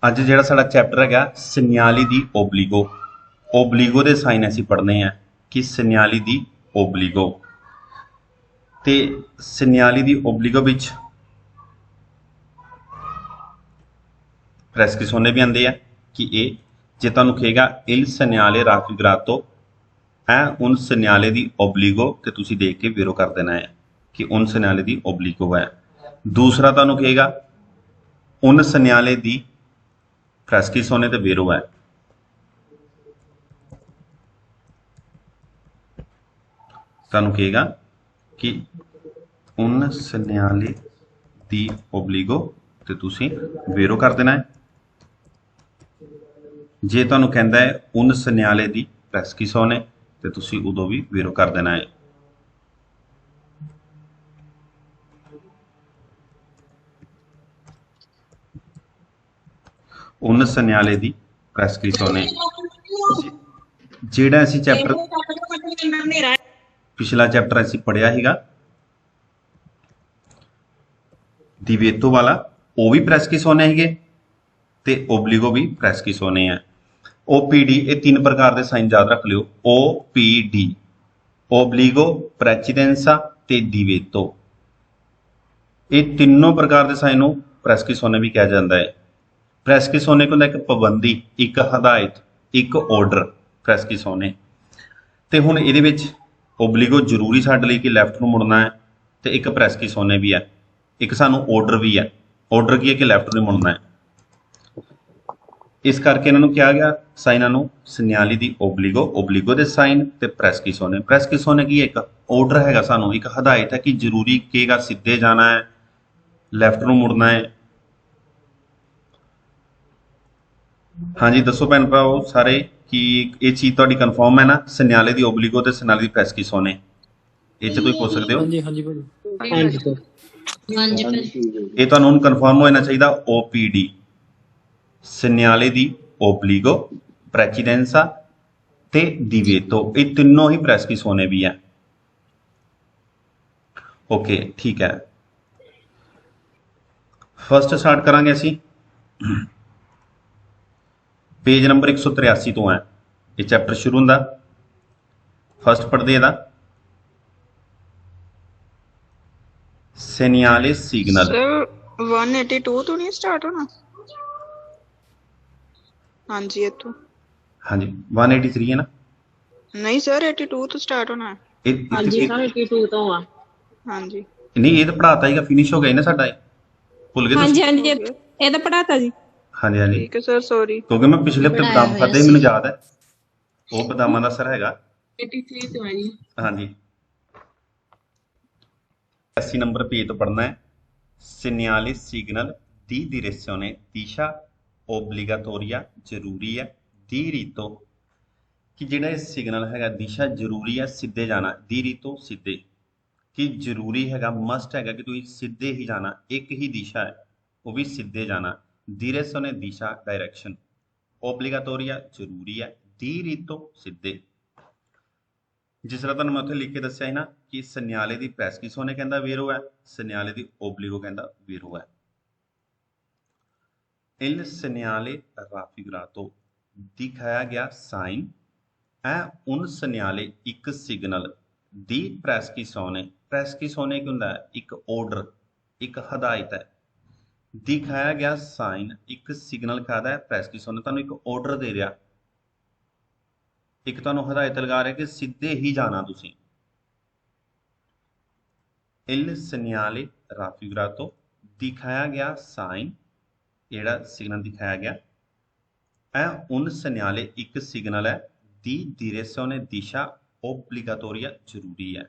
ਅੱਜ ਜਿਹੜਾ ਸਾਡਾ ਚੈप्टर ਹੈਗਾ ਸਨਿਆਲੀ ਦੀ ਓਬਲੀਗੋ। ਓਬਲੀਗੋ ਦੇ ਸਾਈਨ ਅਸੀਂ ਪੜ੍ਹਨੇ ਆ ਕਿ ਸਨਿਆਲੀ ਦੀ ਓਬਲੀਗੋ ਤੇ ਸਨਿਆਲੀ ਦੀ ਓਬਲੀਗੋ ਵਿੱਚ ਪ੍ਰੈਸਕ੍ਰਿਪਸ਼ਨੇ ਵੀ ਆਉਂਦੇ ਆ ਕਿ ਇਹ ਜੇ ਤੁਹਾਨੂੰ ਕਹੇਗਾ ਇਲ ਸਨਿਆਲੇ ਰਾਫੀਗਰਾਤੋ ਹੈ ਉਨ ਸਨਿਆਲੇ ਦੀ ਓਬਲੀਗੋ ਤੇ ਤੁਸੀਂ ਦੇਖ ਕੇ ਵੀਰੋ ਕਰ ਦੇਣਾ ਹੈ ਕਿ ਉਨ ਸਨਿਆਲੇ ਦੀ ਓਬਲੀਗੋ ਹੈ। दूसरा ਤੁਹਾਨੂੰ ਕਹੇਗਾ ਉਨ ਸਨਿਆਲੇ ਦੀ ਪ੍ਰੈਸਕ੍ਰਿਪਸ਼ਨੇ ਤੇ ਵੀਰੋ ਹੈ। ਤੁਹਾਨੂੰ ਕਹੇਗਾ ਕਿ ਉਨ ਸਨਿਆਲੇ ਦੀ ਓਬਲੀਗੋ ਤੇ ਤੁਸੀਂ ਵੀਰੋ ਕਰ ਦੇਣਾ ਹੈ। ਜੇ ਤੁਹਾਨੂੰ ਕਹਿੰਦਾ ਹੈ ਉਨ ਸਨਿਆਲੇ ਦੀ ਪ੍ਰੈਸਕ੍ਰਿਪਸ਼ਨੇ ਤੇ ਤੁਸੀਂ ਉਦੋਂ ਵੀ ਵੀਰੋ ਕਰ ਦੇਣਾ ਹੈ। उन सन्याले दी प्रेसक्रिप्शने ਜਿਹੜਾ ਅਸੀਂ ਚੈਪਟਰ ਪਿਛਲਾ ਚੈਪਟਰ ਅਸੀਂ ਪੜਿਆ ਸੀਗਾ ਦਿਵੇਤੋ ਵਾਲਾ ਉਹ ਵੀ ਪ੍ਰੈਸਕ੍ਰਿਪਸ਼ਨੇ ਹੈਗੇ ਤੇ ਓਬਲੀਗੋ ਵੀ ਪ੍ਰੈਸਕ੍ਰਿਪਸ਼ਨੇ ਹੈ। ओपीडी ਇਹ तीन प्रकार ਦੇ ਸਾਈਨ ਯਾਦ ਰੱਖ ਲਿਓ। ओपीडी ਓਬਲੀਗੋ ਪ੍ਰੈਚੀਡੈਂਸਾ ਤੇ ਦਿਵੇਤੋ ਇਹ ਤਿੰਨੋਂ ਪ੍ਰਕਾਰ ਦੇ ਸਾਈਨ ਨੂੰ ਪ੍ਰੈਸਕ੍ਰਿਪਸ਼ਨੇ ਵੀ ਕਿਹਾ ਜਾਂਦਾ ਹੈ। ਪ੍ਰੈਸਕ੍ਰਿਪਸ਼ਨੇ ਹੁੰਦਾ ਇੱਕ ਪਾਬੰਦੀ ਇੱਕ ਹਦਾਇਤ ਇੱਕ ਆਰਡਰ ਪ੍ਰੈਸਕ੍ਰਿਪਸ਼ਨੇ ਤੇ ਹੁਣ ਇਹਦੇ ਵਿੱਚ ਓਬਲੀਗੋ ਜ਼ਰੂਰੀ ਸਾਡੇ ਲਈ ਕਿ ਲੈਫਟ ਨੂੰ ਮੁੜਨਾ ਹੈ ਤੇ ਇੱਕ ਪ੍ਰੈਸਕ੍ਰਿਪਸ਼ਨੇ ਵੀ ਹੈ ਇੱਕ ਸਾਨੂੰ ਆਰਡਰ ਵੀ ਹੈ। ਆਰਡਰ ਕੀ ਹੈ ਕਿ ਲੈਫਟ ਨੂੰ ਮੁੜਨਾ ਹੈ। ਇਸ ਕਰਕੇ ਇਹਨਾਂ ਨੂੰ ਕਿਹਾ ਗਿਆ ਸਾਈਨਾਂ ਨੂੰ ਸਨਿਆਲੀ ਦੀ ਓਬਲੀਗੋ ਓਬਲੀਗੋ ਦੇ ਸਾਈਨ ਤੇ ਪ੍ਰੈਸਕ੍ਰਿਪਸ਼ਨੇ। ਪ੍ਰੈਸਕ੍ਰਿਪਸ਼ਨੇ ਕੀ ਇੱਕ ਆਰਡਰ ਹੈਗਾ ਸਾਨੂੰ ਇੱਕ ਹਦਾਇਤ ਹੈ ਕਿ ਜ਼ਰੂਰੀ ਕਹੇਗਾ ਸਿੱਧੇ ਜਾਣਾ ਹੈ ਲੈਫਟ ਨੂੰ ਮੁੜਨਾ ਹੈ। हाँ जी दसो भैन भराओ सारे कि ये चीज़ तुहाडी कन्फर्म है ना सन्याले दी ओबलीगो ते सन्याले दी प्रैसक्रिप्शने ये च कोई पूछ सकते हो? हाँ जी हाँ जी भाई हाँ जी सर ये तुहानू हुण कन्फर्म होना चाहिए ओपीडी सन्याले दी ओबलीगो प्रेसिडेंसा ते दिवेतो ये तीनों ही प्रैसक्रिप्शने भी है। ओके ठीक है फर्स्ट स्टार्ट करांगे असी पेज नंबर 183 तो है ये चैप्टर शुरू होंदा फर्स्ट पढ़ते ਇਹਦਾ सैनियाले सिग्नल सर 182 तो नहीं स्टार्ट होना? हाँ जी ये तो हाँ जी 183 है ना नहीं सर 82 तो स्टार्ट होना है। हाँ जी सर 82 तो हुआ हाँ जी नहीं ये तो पढ़ाता ही फिनिश हो गया ना साडा भुल गए हाँ तुसीं? जी हाँ जी ये तो पढ़ाता जी। हाँ जी हाँ जी ठीक है सर सॉरी क्योंकि मैं पिछले हफ्ते पढ़ाया बदाम हुआ खाते सी। मैंने याद है वो बदामां दा सर हैगा 83 तो है जी हाँ जी 80 नंबर पेज तो पढ़ना है सन्याले सिग्नल दी direzione दिशा ओब्लिगातोरिया जरूरी है दी रीतो कि ਜਿਹੜਾ सिग्नल हैगा दिशा जरूरी है सीधे जाना दी रीतो सीधे कि जरूरी हैगा मस्ट हैगा कि ਤੁਸੀਂ सीधे ही जाना एक ही दिशा है वो भी सीधे जाना direzione दिशा डायरेक्शन ओब्लिगातोरिया जरूरी है दी रीतो सीधे जिस तरह तुहानूं मैं उत्थे लिख के दस्सिया है ना कि सन्याले दी प्रैसक्रिप्शने कहंदा वीरो है सन्याले दी ओबलीगो कहंदा वीरो है। इल सन्याले राफिगरातो दिखाया गया साइन है उन सन्याले एक सिग्नल दी प्रैसक्रिप्शने प्रैसक्रिप्शने की हुंदा है एक ऑर्डर एक हदायत है दिखाया गया साइन एक सिग्नल कहता है प्रैसक्रिप्शने तुहानूं एक ऑर्डर दे रहा एक तुहानूं हदायत लगा रहा कि सीधे ही जाना तुसीं। इल सन्याले राफिगरातो दिखाया गया साइन जेड़ा सिग्नल दिखाया गया है उन सन्याले एक सिग्नल है दी direzione दिशा ओब्लिगातोरिया जरूरी है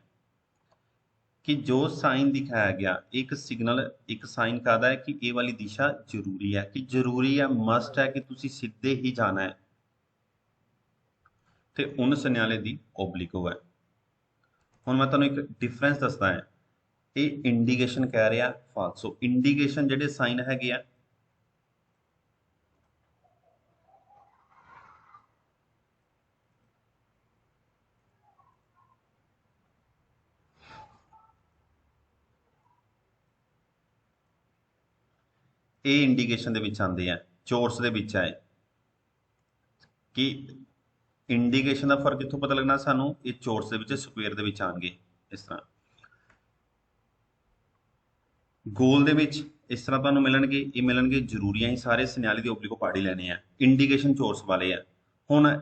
कि जो साइन दिखाया गया एक सिग्नल एक साइन कहता है कि ये वाली दिशा जरूरी है कि जरूरी है मस्ट है कि तुसी सीधे ही जाना है ते उन सन्याले दी ओबलीगो है। हुण मैं तुहानूं एक डिफरेंस दसदा है ये इंडिकेशन कह रहा फालसो इंडिकेशन जिहड़े साइन हैगे आ ਇਹ ਇੰਡੀਕੇਸ਼ਨ ਦੇ ਵਿੱਚ ਆਉਂਦੇ ਆ ਚੋਰਸ ਦੇ ਵਿੱਚ ਹੈ ਕਿ ਇੰਡੀਕੇਸ਼ਨ ਦਾ ਫਰਕ ਕਿੱਥੋਂ ਪਤਾ ਲੱਗਣਾ ਸਾਨੂੰ, ਇਹ ਚੋਰਸ ਦੇ ਵਿੱਚ ਸਕੁਅਰ ਦੇ ਵਿੱਚ ਆਣਗੇ ਇਸ ਤਰ੍ਹਾਂ। ਗੋਲ ਦੇ ਵਿੱਚ ਇਸ ਤਰ੍ਹਾਂ ਤੁਹਾਨੂੰ ਮਿਲਣਗੇ, ਇਹ ਮਿਲਣਗੇ ਜ਼ਰੂਰੀਆਂ ਹੀ ਸਾਰੇ ਸਨਿਆਲੀ ਦੇ ਓਬਲੀਗੋ ਪਾਰਟ ਹੀ ਲੈਣੇ ਆ, ਇੰਡੀਕੇਸ਼ਨ ਚੋਰਸ ਵਾਲੇ ਆ। ਹੁਣ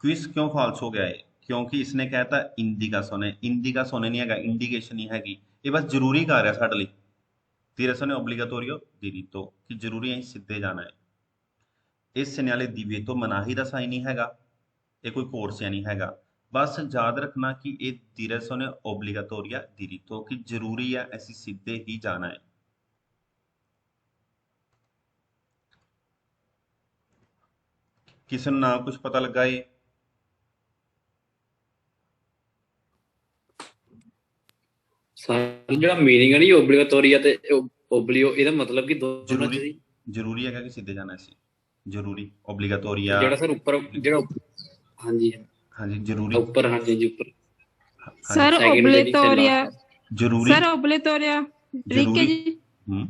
क्विज क्यों फाल्स हो गया है, क्योंकि इसने कहता इंडिका सोने, इंडिका सोने नहीं हैगा, इंडिकेशन नहीं हैगी, ये बस जरूरी कर रहा साडे लई तेरे सोने ओब्लिगाटोरियो दिरितो कि जरूरी है सीधे जाना है। इस सन्याले दिवेतो मनाही दा साइन नहीं हैगा, ये कोई कोर्स या नहीं हैगा, बस याद रखना कि ये तेरे सोने ओब्लिगाटोरिया दिरितो कि जरूरी है ऐसी सीधे ही जाना है। किसी ना कुछ पता लगा है? ਜਿਹੜਾ ਮੀਨਿੰਗ ਹੈ ਨਹੀਂ ਓਬਲੀਗੇਟੋਰੀਆ ਤੇ ਓਬਲੀਓ, ਇਹਦਾ ਮਤਲਬ ਕਿ ਦੋਨਾਂ ਚ ਜ਼ਰੂਰੀ ਹੈਗਾ ਕਿ ਸਿੱਧੇ ਜਾਣਾ ਸੀ, ਜ਼ਰੂਰੀ ਓਬਲੀਗੇਟੋਰੀਆ ਜਿਹੜਾ ਸਰ ਉੱਪਰ ਜਿਹੜਾ ਹਾਂਜੀ ਹਾਂਜੀ ਜ਼ਰੂਰੀ ਉੱਪਰ ਹਾਂਜੀ ਜੀ ਉੱਪਰ ਸਰ ਓਬਲੀਟੋਰੀਆ ਜ਼ਰੂਰੀ ਸਰ ਓਬਲੀਟੋਰੀਆ ਰਿਕੇ ਜੀ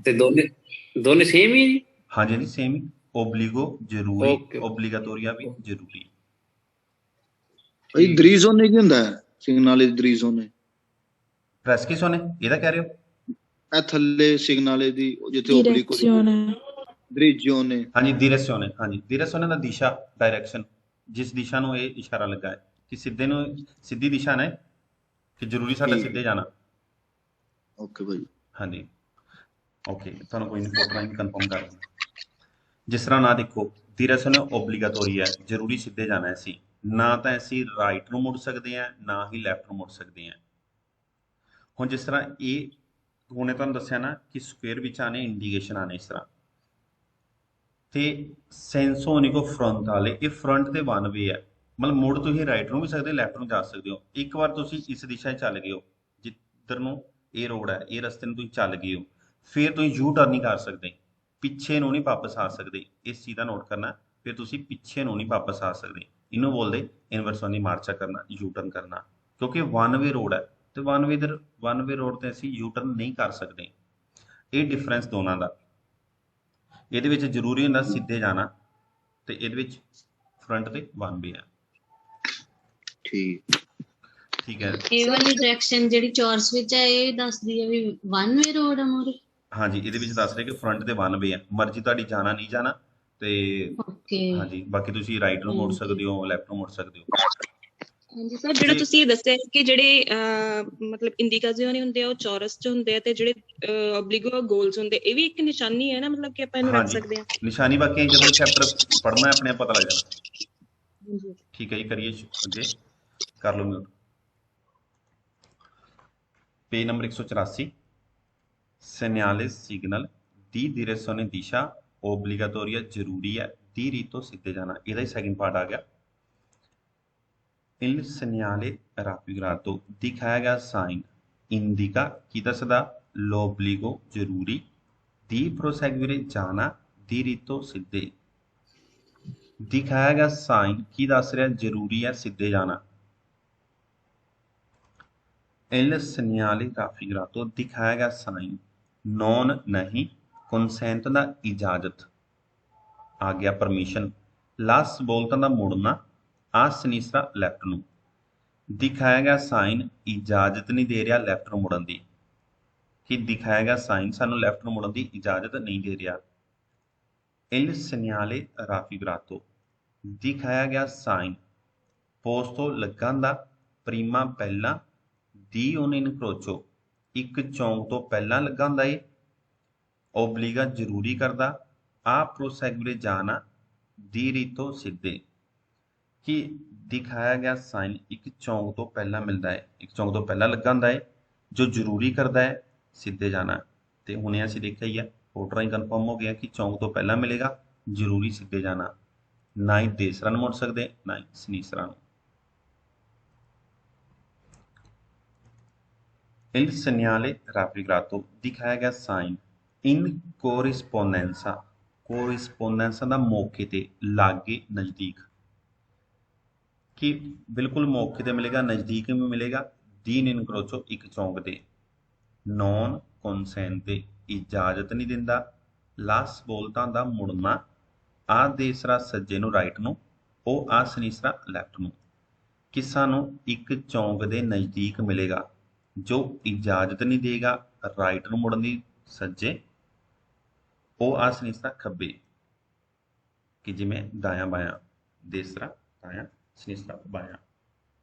ਤੇ ਦੋਨੇ ਸੇਮ ਹੀ ਜੀ। ਹਾਂਜੀ ਜੀ ਸੇਮ ਹੀ, ਓਬਲੀਗੋ ਜ਼ਰੂਰੀ, ਓਬਲੀਗੇਟੋਰੀਆ ਵੀ ਜ਼ਰੂਰੀ। ਭਾਈ ਦਰੀਜ਼ੋਨੇ ਕੀ ਹੁੰਦਾ ਹੈ, ਸਿਗਨਾਲੇ ਦਰੀਜ਼ੋਨੇ ਪ੍ਰੈਸਕਿਸੋਨੇ ਇਹਦਾ ਕਹਿ ਰਹੇ ਹੋ? ਇਹ ਥੱਲੇ ਸਿਗਨਾਲੇ ਦੀ ਜਿੱਥੇ ਓਬਲੀਗੋ ਦਰੀਜ਼ੋਨੇ, ਹਾਂਜੀ ਦਿਰੇਸਿਓਨੇ, ਹਾਂਜੀ ਦਿਰੇਸਿਓਨੇ ਦਾ ਦਿਸ਼ਾ, ਡਾਇਰੈਕਸ਼ਨ, ਜਿਸ ਦਿਸ਼ਾ ਨੂੰ ਇਹ ਇਸ਼ਾਰਾ ਲੱਗਾ ਹੈ ਕਿ ਸਿੱਧੇ ਨੂੰ, ਸਿੱਧੀ ਦਿਸ਼ਾ ਨੇ ਕਿ ਜ਼ਰੂਰੀ ਸਾਡਾ ਸਿੱਧੇ ਜਾਣਾ। ਓਕੇ ਭਾਈ ਹਾਂਜੀ ਓਕੇ, ਤੁਹਾਨੂੰ ਕੋਈ ਨਹੀਂ ਫੋਟੋ ਰਾਹੀਂ ਕਨਫਰਮ ਕਰ ਦਿੰਦਾ। ਜਿਸ ਤਰ੍ਹਾਂ ਨਾ ਦੇਖੋ ਦਿਰੇਸਿਓਨੇ ਓਬਲੀਗੇਟੋਰੀ ਹੈ, ਜ਼ਰੂਰੀ ਸਿੱਧੇ ਜਾਣਾ ਹੈ ਅਸੀਂ, ਨਾ ਤਾਂ ਅਸੀਂ ਰਾਈਟ ਨੂੰ ਮੁੜ ਸਕਦੇ ਹਾਂ ਨਾ ਹੀ ਲੈਫਟ ਨੂੰ ਮੁੜ ਸਕਦੇ ਹਾਂ। ਹੁਣ ਜਿਸ ਤਰ੍ਹਾਂ ਇਹ ਹੁਣੇ ਤੁਹਾਨੂੰ ਦੱਸਿਆ ਨਾ ਕਿ ਸਕੁਅਰ ਵਿੱਚ ਆਣੇ ਇੰਡੀਕੇਸ਼ਨ ਆਣੇ ਇਸ ਤਰ੍ਹਾਂ, ਤੇ ਸੈਂਸੋ ਨਿਕੋ ਫਰੰਟ ਵਾਲੇ ਇਹ ਫਰੰਟ ਤੇ ਵਨ ਵੇ ਹੈ, ਮਤਲਬ ਮੁੜ ਤੁਸੀਂ ਰਾਈਟ ਨੂੰ ਵੀ ਸਕਦੇ ਲੈਫਟ ਨੂੰ ਜਾ ਸਕਦੇ ਹੋ। ਇੱਕ ਵਾਰ ਤੁਸੀਂ ਇਸ ਦਿਸ਼ਾ 'ਚ ਚੱਲ ਗਏ ਹੋ, ਜਿੱਧਰ ਨੂੰ ਇਹ ਰੋਡ ਹੈ, ਇਹ ਰਸਤੇ ਨੂੰ ਤੁਸੀਂ ਚੱਲ ਗਏ ਹੋ, ਫਿਰ ਤੁਸੀਂ ਯੂ ਟਰਨ ਨਹੀਂ ਕਰ ਸਕਦੇ, ਪਿੱਛੇ ਨੂੰ ਨਹੀਂ ਵਾਪਸ ਆ ਸਕਦੇ, ਇਸ ਚੀਜ਼ ਦਾ ਨੋਟ ਕਰਨਾ। ਫਿਰ ਤੁਸੀਂ ਪਿੱਛੇ ਨੂੰ ਨਹੀਂ ਵਾਪਸ ਆ ਸਕਦੇ, ਇਹਨੂੰ ਬੋਲਦੇ ਇਨਵਰਸੋਨੀ ਮਾਰਚਾ ਕਰਨਾ, ਯੂ ਟਰਨ ਕਰਨਾ, ਕਿਉਂਕਿ ਵਨ ਵੇ ਰੋਡ ਹੈ ਤੇ ਵਨ ਵੇ ਰੋਡ ਤੇ ਅਸੀਂ ਯੂ ਟਰਨ ਨਹੀਂ ਕਰ ਸਕਦੇ। ਇਹ ਡਿਫਰੈਂਸ ਦੋਨਾਂ ਦਾ, ਇਹਦੇ ਵਿੱਚ ਜ਼ਰੂਰੀ ਹੁੰਦਾ ਸਿੱਧੇ ਜਾਣਾ ਤੇ ਇਹਦੇ ਵਿੱਚ ਫਰੰਟ ਤੇ ਵਨ ਵੇ ਹੈ। ਠੀਕ ਹੈ, ਇਹ ਵਾਲੀ ਡਾਇਰੈਕਸ਼ਨ ਜਿਹੜੀ ਚੌਰਸ ਵਿੱਚ ਹੈ ਇਹ ਦੱਸਦੀ ਹੈ ਵੀ ਵਨ ਵੇ ਰੋਡ ਹੈ ਮੋਰੇ। ਹਾਂਜੀ ਇਹਦੇ ਵਿੱਚ ਦੱਸ ਰਿਹਾ ਕਿ ਫਰੰਟ ਤੇ ਵਨ ਵੇ ਹੈ, ਮਰਜ਼ੀ ਤੁਹਾਡੀ ਜਾਣਾ ਨਹੀਂ ਜਾਣਾ ਤੇ ਹਾਂਜੀ ਬਾਕੀ ਤੁਸੀਂ ਰਾਈਟ ਨੂੰ ਮੁੜ ਸਕਦੇ ਹੋ, ਲੈਫਟ ਨੂੰ ਮੁੜ ਸਕਦੇ ਹੋ। ਹਾਂਜੀ ਸਰ, ਜਿਹੜਾ ਤੁਸੀਂ ਦੱਸਿਆ ਕਿ ਜਿਹੜੇ ਮਤਲਬ ਇੰਡੀਕਾਸ ਜਿਹੜੇ ਹੁੰਦੇ ਆ ਉਹ ਚੌਰਸ ਚ ਹੁੰਦੇ ਆ ਤੇ ਜਿਹੜੇ ਓਬਲੀਗੋ ਗੋਲਸ ਹੁੰਦੇ, ਇਹ ਵੀ ਇੱਕ ਨਿਸ਼ਾਨੀ ਹੈ ਨਾ, ਮਤਲਬ ਕਿ ਆਪਾਂ ਇਹਨੂੰ ਰੱਖ ਸਕਦੇ ਹਾਂ ਨਿਸ਼ਾਨੀ। ਬਾਕੀ ਜਦੋਂ ਚੈਪਟਰ ਪੜ੍ਹਨਾ ਆਪਣੇ ਆਪ ਪਤਾ ਲੱਗ ਜਾਣਾ। ਠੀਕ ਹੈ ਜੀ, ਕਰੀਏ ਅੱਗੇ, ਕਰ ਲਓ ਮਿਊਟ। पेज नंबर 184 सेन्याले सिग्नल दी direzione दिशा ओब्लिगाटोरिया जरूरी है दी रीतो सीधे जाना, ਇਹਦਾ ਹੀ ਸੈਕਿੰਡ ਪਾर्ट आ गया। il segnale raffigurato दिखाया गया साइन indica ਕੀ ਦੱਸਦਾ, l'obbligo जरूरी di proseguire जाना दी रीतो सीधे, दिखाया गया साइन ਕੀ ਦੱਸ ਰਿਹਾ, जरूरी है सीधे जाना। il segnale raffigurato दिखाया गया साइन नॉन नहीं, कंसेंट ਦਾ इजाजत आ गया, परमिशन, लास बोलता ਦਾ मुड़ना, आ सनीसरा लैफ्ट ਨੂੰ, दिखाया गया साइन इजाजत नहीं दे रहा लैफ्ट ਨੂੰ मुड़न ਦੀ, कि दिखाया गया साइन सानू लैफ्ट ਨੂੰ मुड़न ਦੀ इजाजत नहीं दे रहा। il segnale raffigurato दिखाया गया साइन पोस्तो लगन ਦਾ प्रीमा पहला दी ओन इनक्रोचो एक चौंक तो पहला लगा ਹੁੰਦਾ ਏ, ओब्लिगा जरूरी करदा, आ प्रोसेगुरे जाना दी रीतो सीधे, कि दिखाया गया साइन एक चौंक तो पहला मिलता है, एक चौंक तो पहला लगा ਹੁੰਦਾ है जो जरूरी करता है सीधे जाना। तो हुणे असीं देखिया ही है, फोटो राਹੀਂ कन्फर्म हो गया कि चौंक तो पहला मिलेगा जरूरी सीधे जाना, ना ही देसरा ਨੂੰ ਮੁੜ ਸਕਦੇ ना ही सनीसरा ਨੂੰ। il segnale raffigurato दिखाया गया साइन इन कोरिस्पोंडेंसा, कोरिस्पोंडेंसा ਦਾ ਮੌਕੇ ਤੇ ਲਾਗੇ ਨਜ਼ਦੀਕ, कि बिल्कुल मौके ਤੇ मिलेगा, नज़दीक में मिलेगा, दीन इनक्रोचो एक चौंक ਦੇ, नॉन कंसेंट ਦੇ इजाजत नहीं दिंदा, लास बोलता ਦਾ मुड़ना, ਆ ਦੇਸਰਾ ਸੱਜੇ ਨੂੰ ਰਾਈਟ ਨੂੰ, ਉਹ ਆ ਸਨੀਸਰਾ ਲੈਫਟ ਨੂੰ। ਕਿ ਸਾਨੂੰ ਇੱਕ ਚੌਂਕ ਦੇ ਨਜ਼ਦੀਕ ਮਿਲੇਗਾ ਜੋ ਇਜਾਜ਼ਤ ਨਹੀਂ ਦੇਗਾ ਰਾਈਟ ਨੂੰ ਮੁੜਨ ਦੀ ਸੱਜੇ, ਉਹ ਆ ਸਨੀਸਰਾ ਖੱਬੇ। ਕਿ ਜਿਵੇਂ ਦਾਇਆ ਬਾਇਆ, ਦੇਸਰਾ ਦਾਇਆ, ਸਨੀਸਰਾ ਬਾਇਆ,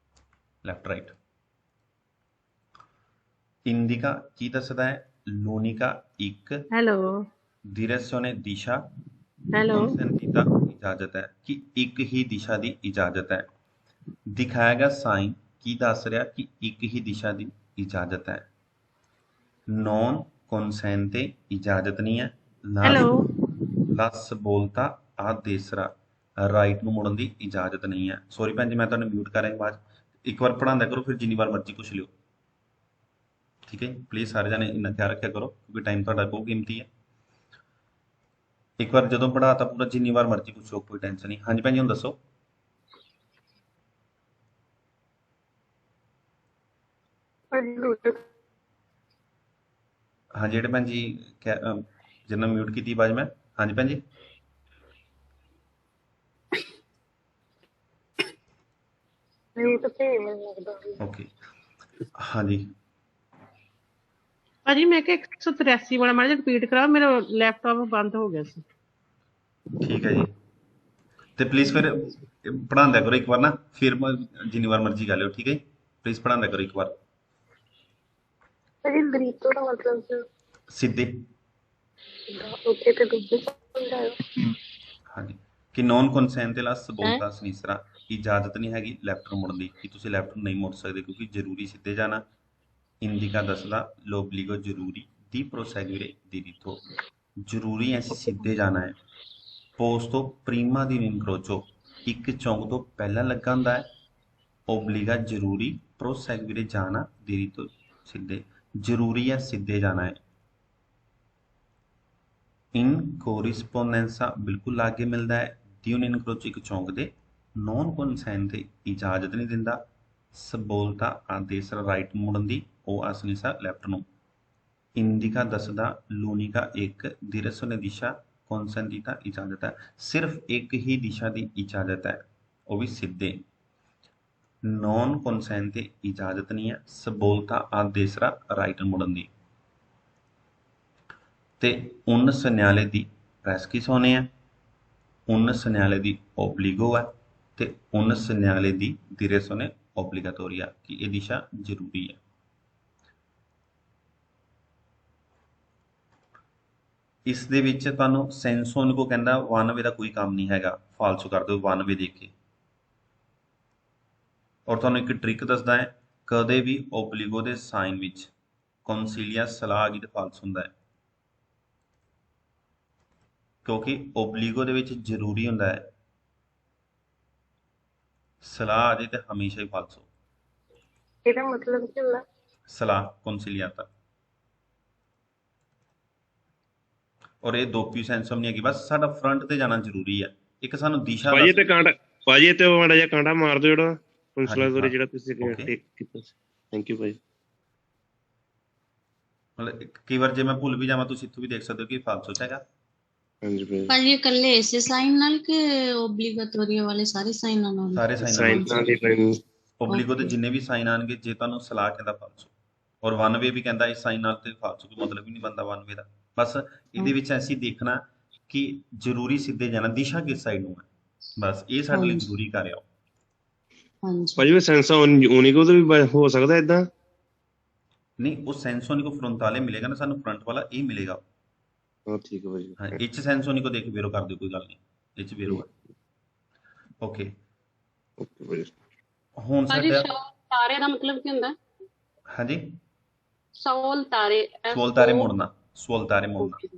ਲੈਫਟ ਰਾਈਟ। ਇੰडिका ਕੀ ਦੱਸਦਾ ਹੈ? ਲੋनिका ਇੱਕ, हेलो ਦਿਰਸਿਓਨੇ ਦਿਸ਼ਾ, हेलो ਕੌਨਸੈਂਟਿਕਾ ਇਜਾਜ਼ਤ ਹੈ ਕਿ ਇੱਕ ਹੀ ਦਿਸ਼ਾ ਦੀ ਇਜਾਜ਼ਤ ਹੈ। ਦਿਖਾਇਆ ਗਿਆ ਸਾਈਨ ਕੀ ਦੱਸ ਰਿਹਾ ਕਿ ਇੱਕ ਹੀ ਦਿਸ਼ਾ ਦੀ ਇਜਾਜ਼ਤ ਹੈ। ਨॉन consente ਇਜਾਜ਼ਤ ਨਹੀਂ ਹੈ। हेलो ਲਸ ਬੋਲਤਾ ਆ ਦੇਸਰਾ ਰਾਈਟ ਨੂੰ ਮੁੜਨ ਦੀ ਇਜਾਜ਼ਤ ਨਹੀਂ ਹੈ। ਸੌਰੀ ਭੈਣ ਜੀ, ਮੈਂ ਤੁਹਾਨੂੰ ਮਿਊਟ ਕਰ ਰਿਹਾ ਬਾਅਦ। ਇੱਕ ਵਾਰ ਪੜਾਉਂਦਾ ਕਰੋ, ਫਿਰ ਜਿੰਨੀ ਵਾਰ ਮਰਜ਼ੀ ਪੁੱਛ ਲਿਓ, ਠੀਕ ਹੈ। ਪਲੀਜ਼ ਸਾਰੇ ਜਾਣੇ ਇੰਨਾ ਖਿਆਲ ਰੱਖਿਆ ਕਰੋ ਕਿਉਂਕਿ ਟਾਈਮ ਤੁਹਾਡਾ ਬਹੁਤ ਕੀਮਤੀ ਹੈ। ਇੱਕ ਵਾਰ ਜਦੋਂ ਪੜਾਤਾ ਪੂਰਾ, ਜਿੰਨੀ ਵਾਰ ਮਰਜ਼ੀ ਪੁੱਛੋ, ਕੋਈ ਟੈਨਸ਼ਨ ਨਹੀਂ। ਹਾਂਜੀ ਭੈਣ ਜੀ, ਹੁਣ ਦੱਸੋ। हाँ जी भैन जी, क्या जिन्ना म्यूट की आवाज मैं। हाँ जी भैन जी, ओके। हाँ जी, भाजी मैं क्या 183 वाला माड़ा रिपीट कराओ, मेरा लैपटॉप बंद हो गया सी। ठीक है जी। तो प्लीज फिर पढ़ांदा करो एक बार ना, फिर जिन्नी बार मर्जी कर लो, ठीक है। प्लीज पढ़ांदा करो एक बार सीधे। हाँ जी, कि नॉन consent ला सबोलता सनीसरा इजाजत नहीं हैगी लैफ्ट ਨੂੰ ਮੁੜਨ ਦੀ, ਕਿ ਤੁਸੀਂ ਲੈਫਟ ਨੂੰ ਨਹੀਂ ਮੁੜ ਸਕਦੇ ਕਿਉਂਕਿ ਜ਼ਰੂਰੀ ਸਿੱਧੇ ਜਾਣਾ। ਇੰडिका ਦੱਸਦਾ l'obbligo ਜ਼ਰੂਰੀ ਦੀ proseguire diritto, ਜ਼ਰੂਰੀ ਹੈ ਸਿੱਧੇ ਜਾਣਾ ਹੈ। posto prima di un incrocio, ਇੱਕ ਚੌਂਕ ਤੋਂ ਪਹਿਲਾਂ ਲੱਗਾ ਹੁੰਦਾ ਹੈ। obbliga ਜ਼ਰੂਰੀ, proseguire ਜਾਣਾ, diritto ਸਿੱਧੇ, ਜ਼ਰੂਰੀ ਹੈ ਸਿੱਧੇ ਜਾਣਾ ਹੈ। ਇਨ ਕੋਰਿਸਪੋਂਡੈਂਸਾ ਬਿਲਕੁਲ ਲਾਗੇ ਮਿਲਦਾ ਹੈ। ਦੀ un incrocio ਇੱਕ ਚੌਂਕ ਦੇ। ਨॉन consente ਇਜਾਜ਼ਤ ਨਹੀਂ ਦਿੰਦਾ। ਸਬੋਲਤਾ ਆਦੇਸ਼ ਰਾਈਟ ਮੁੜਨ ਦੀ, ਉਹ ਅਸਨੀਸਾ ਲੈਫਟ ਨੂੰ। ਇੰडिका ਦੱਸਦਾ ਲੋनिका ਇੱਕ, ਦਿਰਸੋਨੇ ਦਿਸ਼ਾ, consentita ਇਜਾਜ਼ਤ ਹੈ। ਸਿਰਫ ਇੱਕ ਹੀ ਦਿਸ਼ਾ ਦੀ ਇਜਾਜ਼ਤ ਹੈ, ਉਹ ਵੀ ਸਿੱਧੇ। नॉन consente ਇਜਾਜ਼ਤ ਨਹੀਂ ਹੈ। ਸਬੋਲਤਾ ਆਦੇਸ਼ ਰਾਈਟ ਮੁੜਨ ਦੀ। ਤੇ ਉਨ ਸਨਿਆਲੇ ਦੀ ਪ੍ਰੈਸਕਿਸੋਨੇ ਹੈ, ਉਨ ਸਨਿਆਲੇ ਦੀ ਓਬਲੀਗੋ ਹੈ, ਤੇ ਉਨ ਸਨਿਆਲੇ ਦੀ ਦਿਰੇਸੋਨੇ ਓਬਲੀਗਾਟੋਰੀਆ, ਕਿ ਇਹ ਦਿਸ਼ਾ ਜ਼ਰੂਰੀ ਹੈ। ਇਸ ਦੇ ਵਿੱਚ ਤੁਹਾਨੂੰ ਸੈਂਸੋਨਿਕੋ ਕਹਿੰਦਾ 1 ਦਾ ਕੋਈ ਕੰਮ ਨਹੀਂ ਹੈਗਾ, ਫਾਲਸੋ ਕਰ ਦਿਓ 1 ਦੇਖ ਕੇ। ਔਰ ਤੁਹਾਨੂੰ ਇੱਕ ਟ੍ਰਿਕ ਦੱਸਦਾ ਹੈ, ਕਦੇ ਵੀ ਓਬਲੀਗੋ ਦੇ ਸਾਈਨ ਵਿੱਚ ਕੌਨਸੀਲੀਆ ਸਲਾਹ ਆ ਗਈ ਤੇ ਫਾਲਸ ਹੁੰਦਾ ਹੈ, ਕਿਉਂਕਿ ਓਬਲੀਗੋ ਦੇ ਵਿੱਚ ਜ਼ਰੂਰੀ ਹੁੰਦਾ ਹੈ, ਸਲਾਹ ਆ ਜਾਏ ਤੇ ਹਮੇਸ਼ਾ ਹੀ ਫਾਲਸ ਹੋ। ਇਹਦਾ ਮਤਲਬ ਕੀ ਹੁੰਦਾ? ਸਲਾਹ ਕੌਨਸੀਲੀਆਤਾ। ਔਰ ਇਹ ਦੋਪੀ ਸੈਂਸਮ ਨਹੀਂ ਹੈਗੀ, ਬਸ ਸਾਡਾ ਫਰੰਟ ਤੇ ਜਾਣਾ ਜ਼ਰੂਰੀ ਹੈ। ਇੱਕ ਸਾਨੂੰ ਦਿਸ਼ਾ ਭਾਜੀ ਤੇ ਕਾਂਟਾ, ਭਾਜੀ ਤੇ ਮਾੜਾ ਜਿਹਾ ਕਾਂਟਾ ਮਾਰ ਦਿਓ ਜਿਹੜਾ ਕੰਸਲਾਟੋਰੀ ਜਿਹੜਾ ਤੁਸੀਂ ਟੇਕ ਕੀਤਾ ਸੀ। ਥੈਂਕ ਯੂ ਭਾਜੀ। ਮਤਲਬ ਕਈ ਵਾਰ ਜੇ ਮੈਂ ਭੁੱਲ ਵੀ ਜਾਵਾਂ, ਤੁਸੀਂ ਇੱਥੋਂ ਵੀ ਦੇਖ ਸਕਦੇ ਹੋ ਕਿ ਫਾਲਸ ਹੈਗਾ। ਹਾਂਜੀ ਭਾਜੀ। ਭਾਜੀ ਇਕੱਲੇ ਇਸੇ ਸਾਈਨ ਨਾਲ ਕਿ ਓਬਲੀਗਾਟੋਰੀਆ ਵਾਲੇ ਸਾਰੇ ਸਾਈਨਾਂ ਨਾਲ? ਸਾਰੇ ਸਾਈਨ ਨਾਲ। ਓਬਲੀਗੋ ਦੇ ਜਿੰਨੇ ਵੀ ਸਾਈਨ ਆਣਗੇ, ਜੇ ਤੁਹਾਨੂੰ ਸਲਾਹ ਕਹਿੰਦਾ ਫਾਲਸ, ਔਰ 1 ਵੇ ਵੀ ਕਹਿੰਦਾ ਇਸ ਸਾਈਨ ਨਾਲ, ਤੇ ਫਾਲਸ ਕੋਈ ਮਤਲਬ ਹੀ ਨਹੀਂ ਬਣਦਾ 1 ਵੇ ਦਾ। ਬਸ ਇਹਦੇ ਵਿੱਚ ਐਸੀ ਦੇਖਣਾ ਕਿ ਜ਼ਰੂਰੀ ਸਿੱਧੇ ਜਾਣਾ, ਦਿਸ਼ਾ ਕਿਸ ਸਾਈਡ ਨੂੰ ਹੈ, ਬਸ ਇਹ ਸਾਡੇ ਲਈ ਜ਼ਰੂਰੀ ਕਰ ਰਿਹਾ। ਹਾਂਜੀ ਭਾਜੀ ਸੈਂਸਾ ਓਨਿਕੋ ਤੇ ਵੀ ਹੋ ਸਕਦਾ ਇਦਾਂ? ਨਹੀਂ, ਉਹ ਸੈਂਸੋਨਿਕੋ ਫਰੰਟਾਲੇ ਮਿਲੇਗਾ ਨਾ ਸਾਨੂੰ, ਫਰੰਟ ਵਾਲਾ ਇਹ ਮਿਲੇਗਾ। ਹਾਂ ਠੀਕ ਹੈ ਭਾਜੀ। ਹਾਂ, ਇਹ ਚ ਸੈਂਸੋਨਿਕੋ ਦੇਖ ਵੇਰੋ ਕਰ ਦਿਓ, ਕੋਈ ਗੱਲ ਨਹੀਂ, ਇਹ ਚ ਵੇਰੋ ਹੈ। ਓਕੇ ਓਕੇ ਭਾਜੀ। ਹੁਣ ਸਾਡਾ ਤਾਰੇ ਦਾ ਮਤਲਬ ਕੀ ਹੁੰਦਾ? ਹਾਂਜੀ, ਸੋਲ ਤਾਰੇ, ਸੋਲ ਤਾਰੇ ਮੁੜਨਾ, ਸੋਲ ਤਾਰੇ ਮੁੜਨਾ।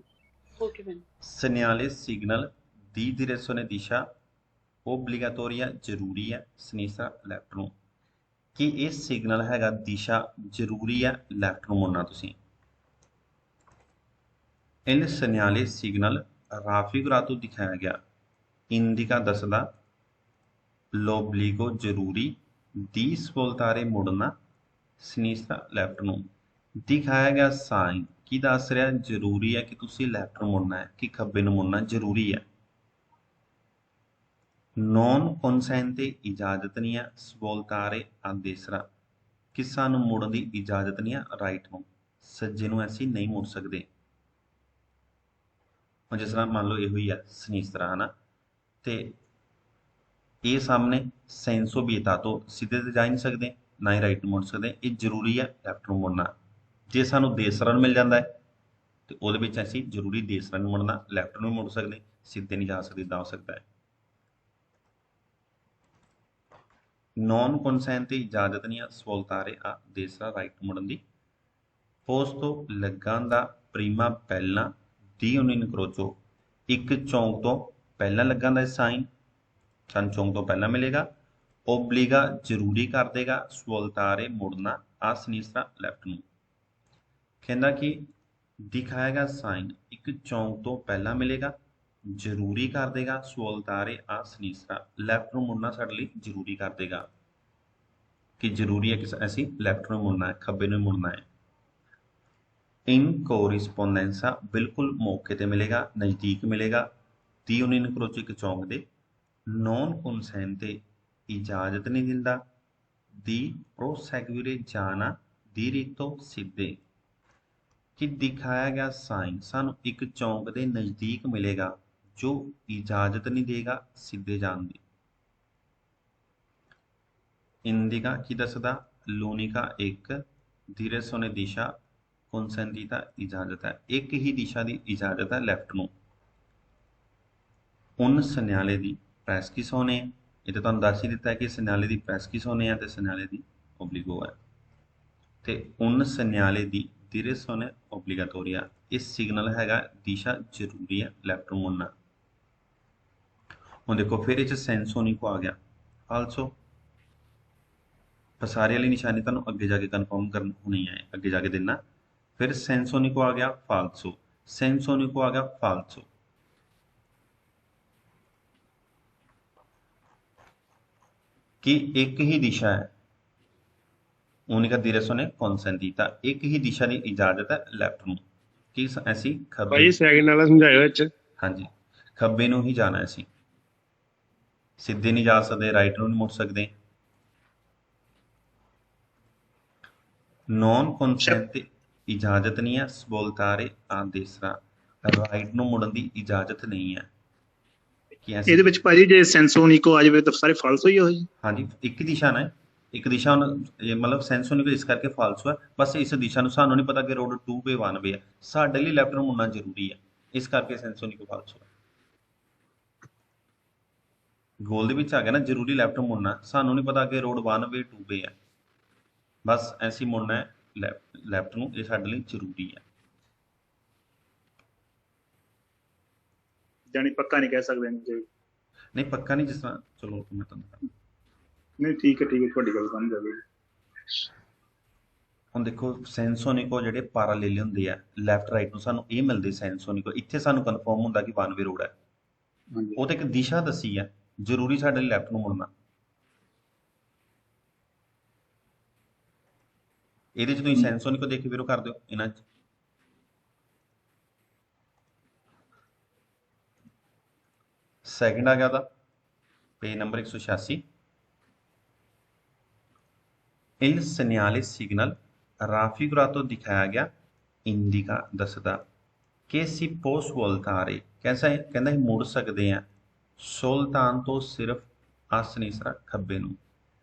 ਓਕੇ ਭੈਣ। segnale signal di direzione ਦਿਸ਼ਾ obbligatoria ਜ਼ਰੂਰੀ ਹੈ, sinistra ਲੈਫਟ ਨੂੰ। ਕਿ ਇਹ ਸਿਗਨਲ ਹੈਗਾ ਦਿਸ਼ਾ ਜ਼ਰੂਰੀ ਹੈ ਲੈਫਟ ਨੂੰ ਮੁੜਨਾ ਤੁਸੀਂ। ਇਨ segnale signal raffigurato ਦਿਖਾਇਆ ਗਿਆ। ਇੰडिका ਦੱਸਦਾ l'obbligo ਜ਼ਰੂਰੀ di svoltare ਮੁੜਨਾ, sinistra ਲੈਫਟ ਨੂੰ। ਦਿਖਾਇਆ ਗਿਆ ਸਾਈਨ ਕੀ ਦੱਸ ਰਿਹਾ? ਜ਼ਰੂਰੀ ਹੈ ਕਿ ਤੁਸੀਂ ਲੈਫਟ ਨੂੰ ਮੁੜਨਾ ਹੈ, ਕਿ ਖੱਬੇ ਨੂੰ ਮੁੜਨਾ ਜ਼ਰੂਰੀ ਹੈ। ਨੌਨ ਕਨਸੈਂਟ ਤੇ ਇਜਾਜ਼ਤ ਨਹੀਂ ਹੈ, ਸਵੋਲਤਾਰੇ ਆ ਦੇਸਰਾ ਕਿ ਸਾਨੂੰ ਮੁੜਨ ਦੀ ਇਜਾਜ਼ਤ ਨਹੀਂ ਹੈ ਰਾਈਟ ਨੂੰ, ਸੱਜੇ ਨੂੰ ਅਸੀਂ ਨਹੀਂ ਮੁੜ ਸਕਦੇ। ਹੁਣ ਜਿਸ ਤਰ੍ਹਾਂ ਮੰਨ ਲਓ ਇਹੋ ਹੀ ਆ ਸਨੀਸਤਰਾ ਹੈ ਨਾ, ਤੇ ਇਹ ਸਾਹਮਣੇ ਸੈਂਸੋ ਬੀਤਾ ਤੋਂ ਸਿੱਧੇ ਤੇ ਜਾ ਹੀ ਨਹੀਂ ਸਕਦੇ, ਨਾ ਹੀ ਰਾਈਟ ਨੂੰ ਮੁੜ ਸਕਦੇ, ਇਹ ਜ਼ਰੂਰੀ ਹੈ ਲੈਫਟ ਨੂੰ ਮੁੜਨਾ। ਜੇ ਸਾਨੂੰ ਦੇਸਰਾ ਨੂੰ ਮਿਲ ਜਾਂਦਾ ਹੈ ਤੇ ਉਹਦੇ ਵਿੱਚ ਅਸੀਂ ਜ਼ਰੂਰੀ ਦੇਸਰਾ ਨੂੰ ਮੁੜਨਾ, ਲੈਫਟ ਨੂੰ ਮੁੜ ਸਕਦੇ, ਸਿੱਧੇ ਨਹੀਂ ਜਾ ਸਕਦੇ, ਇਦਾਂ ਹੋ ਸਕਦਾ ਹੈ। ਨੌਨ ਕਨਸੈਂਟ ਤੇ ਇਜਾਜ਼ਤ ਨਹੀਂ ਆ, ਸਵੋਲਤਾਰੇ ਆ ਦੇਸਰਾ ਰਾਈਟ ਮੁੜਨ ਦੀ। ਪੋਸਟੋ ਲੱਗਣ ਦਾ ਪ੍ਰੀਮਾ ਪਹਿਲਾਂ ਦੀ ਉਨੀਨ ਕਰੋਚੋ, ਇੱਕ ਚੌਂਕ ਤੋਂ ਪਹਿਲਾਂ ਲੱਗਣ ਦਾ ਸਾਈਨ ਸਾਨੂੰ ਚੌਂਕ ਤੋਂ ਪਹਿਲਾਂ ਮਿਲੇਗਾ। ਓਬਲੀਗਾ ਜ਼ਰੂਰੀ ਕਰ ਦੇਗਾ, ਸਵੋਲਤਾਰੇ ਮੁੜਨਾ ਆ ਸਨੀਸਰਾ ਲੈਫਟ ਨੂੰ। ਕਹਿੰਦਾ ਕਿ ਦਿਖਾਇਆ ਗਿਆ ਸਾਈਨ ਇੱਕ ਚੌਂਕ ਤੋਂ ਪਹਿਲਾਂ ਮਿਲੇਗਾ, ਜ਼ਰੂਰੀ ਕਰ ਦੇਗਾ, ਸਵੋਲਤਾਰੇ ਆ ਸਨੀਸਰਾ ਲੈਫਟ ਨੂੰ ਮੁੜਨਾ ਸਾਡੇ ਲਈ ਜ਼ਰੂਰੀ ਕਰ ਦੇਗਾ ਕਿ ਜ਼ਰੂਰੀ ਹੈ ਕਿ ਅਸੀਂ ਲੈਫਟ ਨੂੰ ਮੁੜਨਾ ਹੈ, ਖੱਬੇ ਨੂੰ ਮੁੜਨਾ ਹੈ। ਇਨ ਕੋਰਿਸਪੋਂਡੈਂਸਾ ਬਿਲਕੁਲ ਮੌਕੇ ਤੇ ਮਿਲੇਗਾ, ਨਜ਼ਦੀਕ ਮਿਲੇਗਾ, ਦੀ ਉਨੀਨ ਕਰੋਚੋ ਇੱਕ ਚੌਂਕ ਦੇ। ਨੌਨ ਕਨਸੈਂਟ ਤੇ ਇਜਾਜ਼ਤ ਨਹੀਂ ਦਿੰਦਾ, ਦੀ ਪ੍ਰੋਸੈਗੂਰੇ ਜਾਣਾ ਦੀ ਰੀਤੋਂ ਸਿੱਧੇ ਕਿ ਦਿਖਾਇਆ ਗਿਆ ਸਾਈਨ ਸਾਨੂੰ ਇੱਕ ਚੌਂਕ ਦੇ ਨਜ਼ਦੀਕ ਮਿਲੇਗਾ ਜੋ ਇਜਾਜ਼ਤ ਨਹੀਂ ਦੇਗਾ ਸਿੱਧੇ ਜਾਣ ਦੀ। ਇੰਦਿਕਾ ਕੀ ਦੱਸਦਾ, ਲੂਨਿਕਾ ਇੱਕ ਧੀਰੇ ਸੋਨੇ ਦਿਸ਼ਾ ਕਨਸੈਂਟੀਤਾ ਇਜਾਜ਼ਤ ਹੈ, ਇੱਕ ਹੀ ਦਿਸ਼ਾ ਦੀ ਇਜਾਜ਼ਤ ਹੈ ਲੈਫਟ ਨੂੰ। ਉਨ ਸਨਿਆਲੇ ਦੀ ਪ੍ਰੈਸ ਕਿਸ ਹੋਣੇ, ਇਹ ਤਾਂ ਤੁਹਾਨੂੰ ਦੱਸ ਹੀ ਦਿੱਤਾ ਹੈ ਕਿ ਸਨਿਆਲੇ ਦੀ ਪ੍ਰੈਸ ਕਿਸ ਹੋਣੇ ਆ ਤੇ ਸਨਿਆਲੇ ਦੀ ਓਬਲੀਗੋ ਹੈ। ਤੇ ਉਨ ਸਨਿਆਲੇ ਦੀ ਧੀਰੇ ਸੋਨੇ ਓਬਲੀਗਾਟੋਰੀਆ, ਇਸ ਸਿਗਨਲ ਹੈਗਾ ਦਿਸ਼ਾ ਜ਼ਰੂਰੀ ਹੈ ਲੈਫਟ ਨੂੰ ਮੁੜਨਾ। ਹੁਣ ਦੇਖੋ ਫਿਰ ਇਹ ਚ ਸੈਂਸੋਨਿਕੋ ਆ ਗਿਆ, ਆਲਸੋ ਪਸਾਰੇ ਵਾਲੀ ਨਿਸ਼ਾਨੀ ਤੁਹਾਨੂੰ ਅੱਗੇ ਜਾ ਕੇ ਕਨਫਰਮ ਕਰਨ ਹੋਣੀ ਹੈ, ਅੱਗੇ ਜਾ ਕੇ ਦੇਣਾ। ਫਿਰ ਸੈਂਸੋਨਿਕੋ ਆ ਗਿਆ ਫਾਲਸੋ, ਸੈਂਸੋਨਿਕੋ ਆ ਗਿਆ ਫਾਲਸੋ। कि एक ही दिशा है, उनका direzione consentita, एक ही दिशा की इजाजत है लेफ्ट ਨੂੰ कि ਅਸੀਂ ਖੱਬੇ ਭਾਈ ਸੈਕਿੰਡ ਵਾਲਾ ਸਮਝਾਇਓ ਵਿੱਚ। ਹਾਂਜੀ ਖੱਬੇ ਨੂੰ ਹੀ ਜਾਣਾ, ਅਸੀਂ ਸਿੱਧੇ ਨਹੀਂ ਜਾ ਸਕਦੇ, ਰਾਈਟ ਨੂੰ ਨਹੀਂ ਮੁੜ ਸਕਦੇ। ਨੌਨ ਕਨਸੈਂਟ ਤੇ ਇਜਾਜ਼ਤ ਨਹੀਂ ਹੈ, ਸਵੋਲਤਾਰੇ ਆ ਦੇਸਰਾ ਰਾਈਟ ਨੂੰ ਮੁੜਨ ਦੀ ਇਜਾਜ਼ਤ ਨਹੀਂ ਹੈ। ਇਹਦੇ ਵਿੱਚ ਭਾਜੀ ਜੇ ਸੈਂਸੋਨਿਕੋ ਆ ਜਾਵੇ ਤਾਂ ਸਾਰੇ ਫਾਲਸੋ ਹੀ ਹੋਈ। ਹਾਂਜੀ ਇੱਕ ਦਿਸ਼ਾ ਨਾ, ਇੱਕ ਦਿਸ਼ਾ ਹੁਣ ਮਤਲਬ ਸੈਂਸੋਨਿਕੋ ਇਸ ਕਰਕੇ ਫਾਲਸੋ ਹੈ, ਬਸ ਇਸ ਦਿਸ਼ਾ ਨੂੰ ਸਾਨੂੰ ਨਹੀਂ ਪਤਾ ਕਿ ਰੋਡ 2 ਵੇ 1 ਵੇ ਹੈ, ਸਾਡੇ ਲਈ ਲੈਫਟ ਨੂੰ ਮੁੜਨਾ ਜ਼ਰੂਰੀ ਹੈ, ਇਸ ਕਰਕੇ ਸੈਂਸੋਨਿਕੋ ਫਾਲਸੋ ਹੈ। ਗੋਲ ਦੇ ਵਿੱਚ ਆ ਗਿਆ ਨਾ ਜ਼ਰੂਰੀ ਲੈਫਟ ਨੂੰ ਮੁੜਨਾ, ਸਾਨੂੰ ਨਹੀਂ ਪਤਾ ਕਿ ਰੋਡ 1 ਵੇ 2 ਵੇ ਹੈ, ਬਸ ਐਸੀ ਮੁੜਨਾ ਹੈ ਲੈਫਟ ਨੂੰ, ਇਹ ਸਾਡੇ ਲਈ ਜ਼ਰੂਰੀ ਹੈ। ਜਾਨੀ ਪੱਕਾ ਨਹੀਂ ਕਹਿ ਸਕਦੇ ਨਹੀਂ ਪੱਕਾ ਨਹੀਂ, ਜਿਸ ਤਰ੍ਹਾਂ ਚਲੋ ਮੈਂ ਤੁਹਾਨੂੰ ਨਹੀਂ ਠੀਕ ਹੈ ਤੁਹਾਡੀ ਗੱਲ ਸਮਝ ਆ ਗਈ। ਹੁਣ ਦੇਖੋ ਸੈਂਸੋਨਿਕੋ ਜਿਹੜੇ ਪੈਰਲਲ ਹੁੰਦੇ ਆ ਲੈਫਟ ਰਾਈਟ ਨੂੰ, ਸਾਨੂੰ ਇਹ ਮਿਲਦੇ ਸੈਂਸੋਨਿਕੋ, ਇੱਥੇ ਸਾਨੂੰ ਕਨਫਰਮ ਹੁੰਦਾ ਕਿ 1 ਵੇ ਰੋਡ ਹੈ, ਉਹ ਤੇ ਇੱਕ ਦਿਸ਼ਾ ਦੱਸੀ ਹੈ, ਜ਼ਰੂਰੀ ਸਾਡੇ ਲਈ ਲੈਫਟ ਨੂੰ ਮੁੜਨਾ। ਇਹਦੇ ਚ ਤੁਸੀਂ ਸੈਂਸੋਨਿਕੋ ਦੇਖ ਕੇ ਵੀਰੋ ਕਰ ਦਿਓ ਇਹਨਾਂ ਚ। ਸੈਕਿੰਡ ਆ ਗਿਆ ਉਹਦਾ page number 186 il segnale signal raffigurato दिखाया गया इंडिका दसदा कि si può svoltare कैसा है कहना है मुड़ सकते हैं सुल्तान तो सिर्फ आसनीसरा खब्बे नूं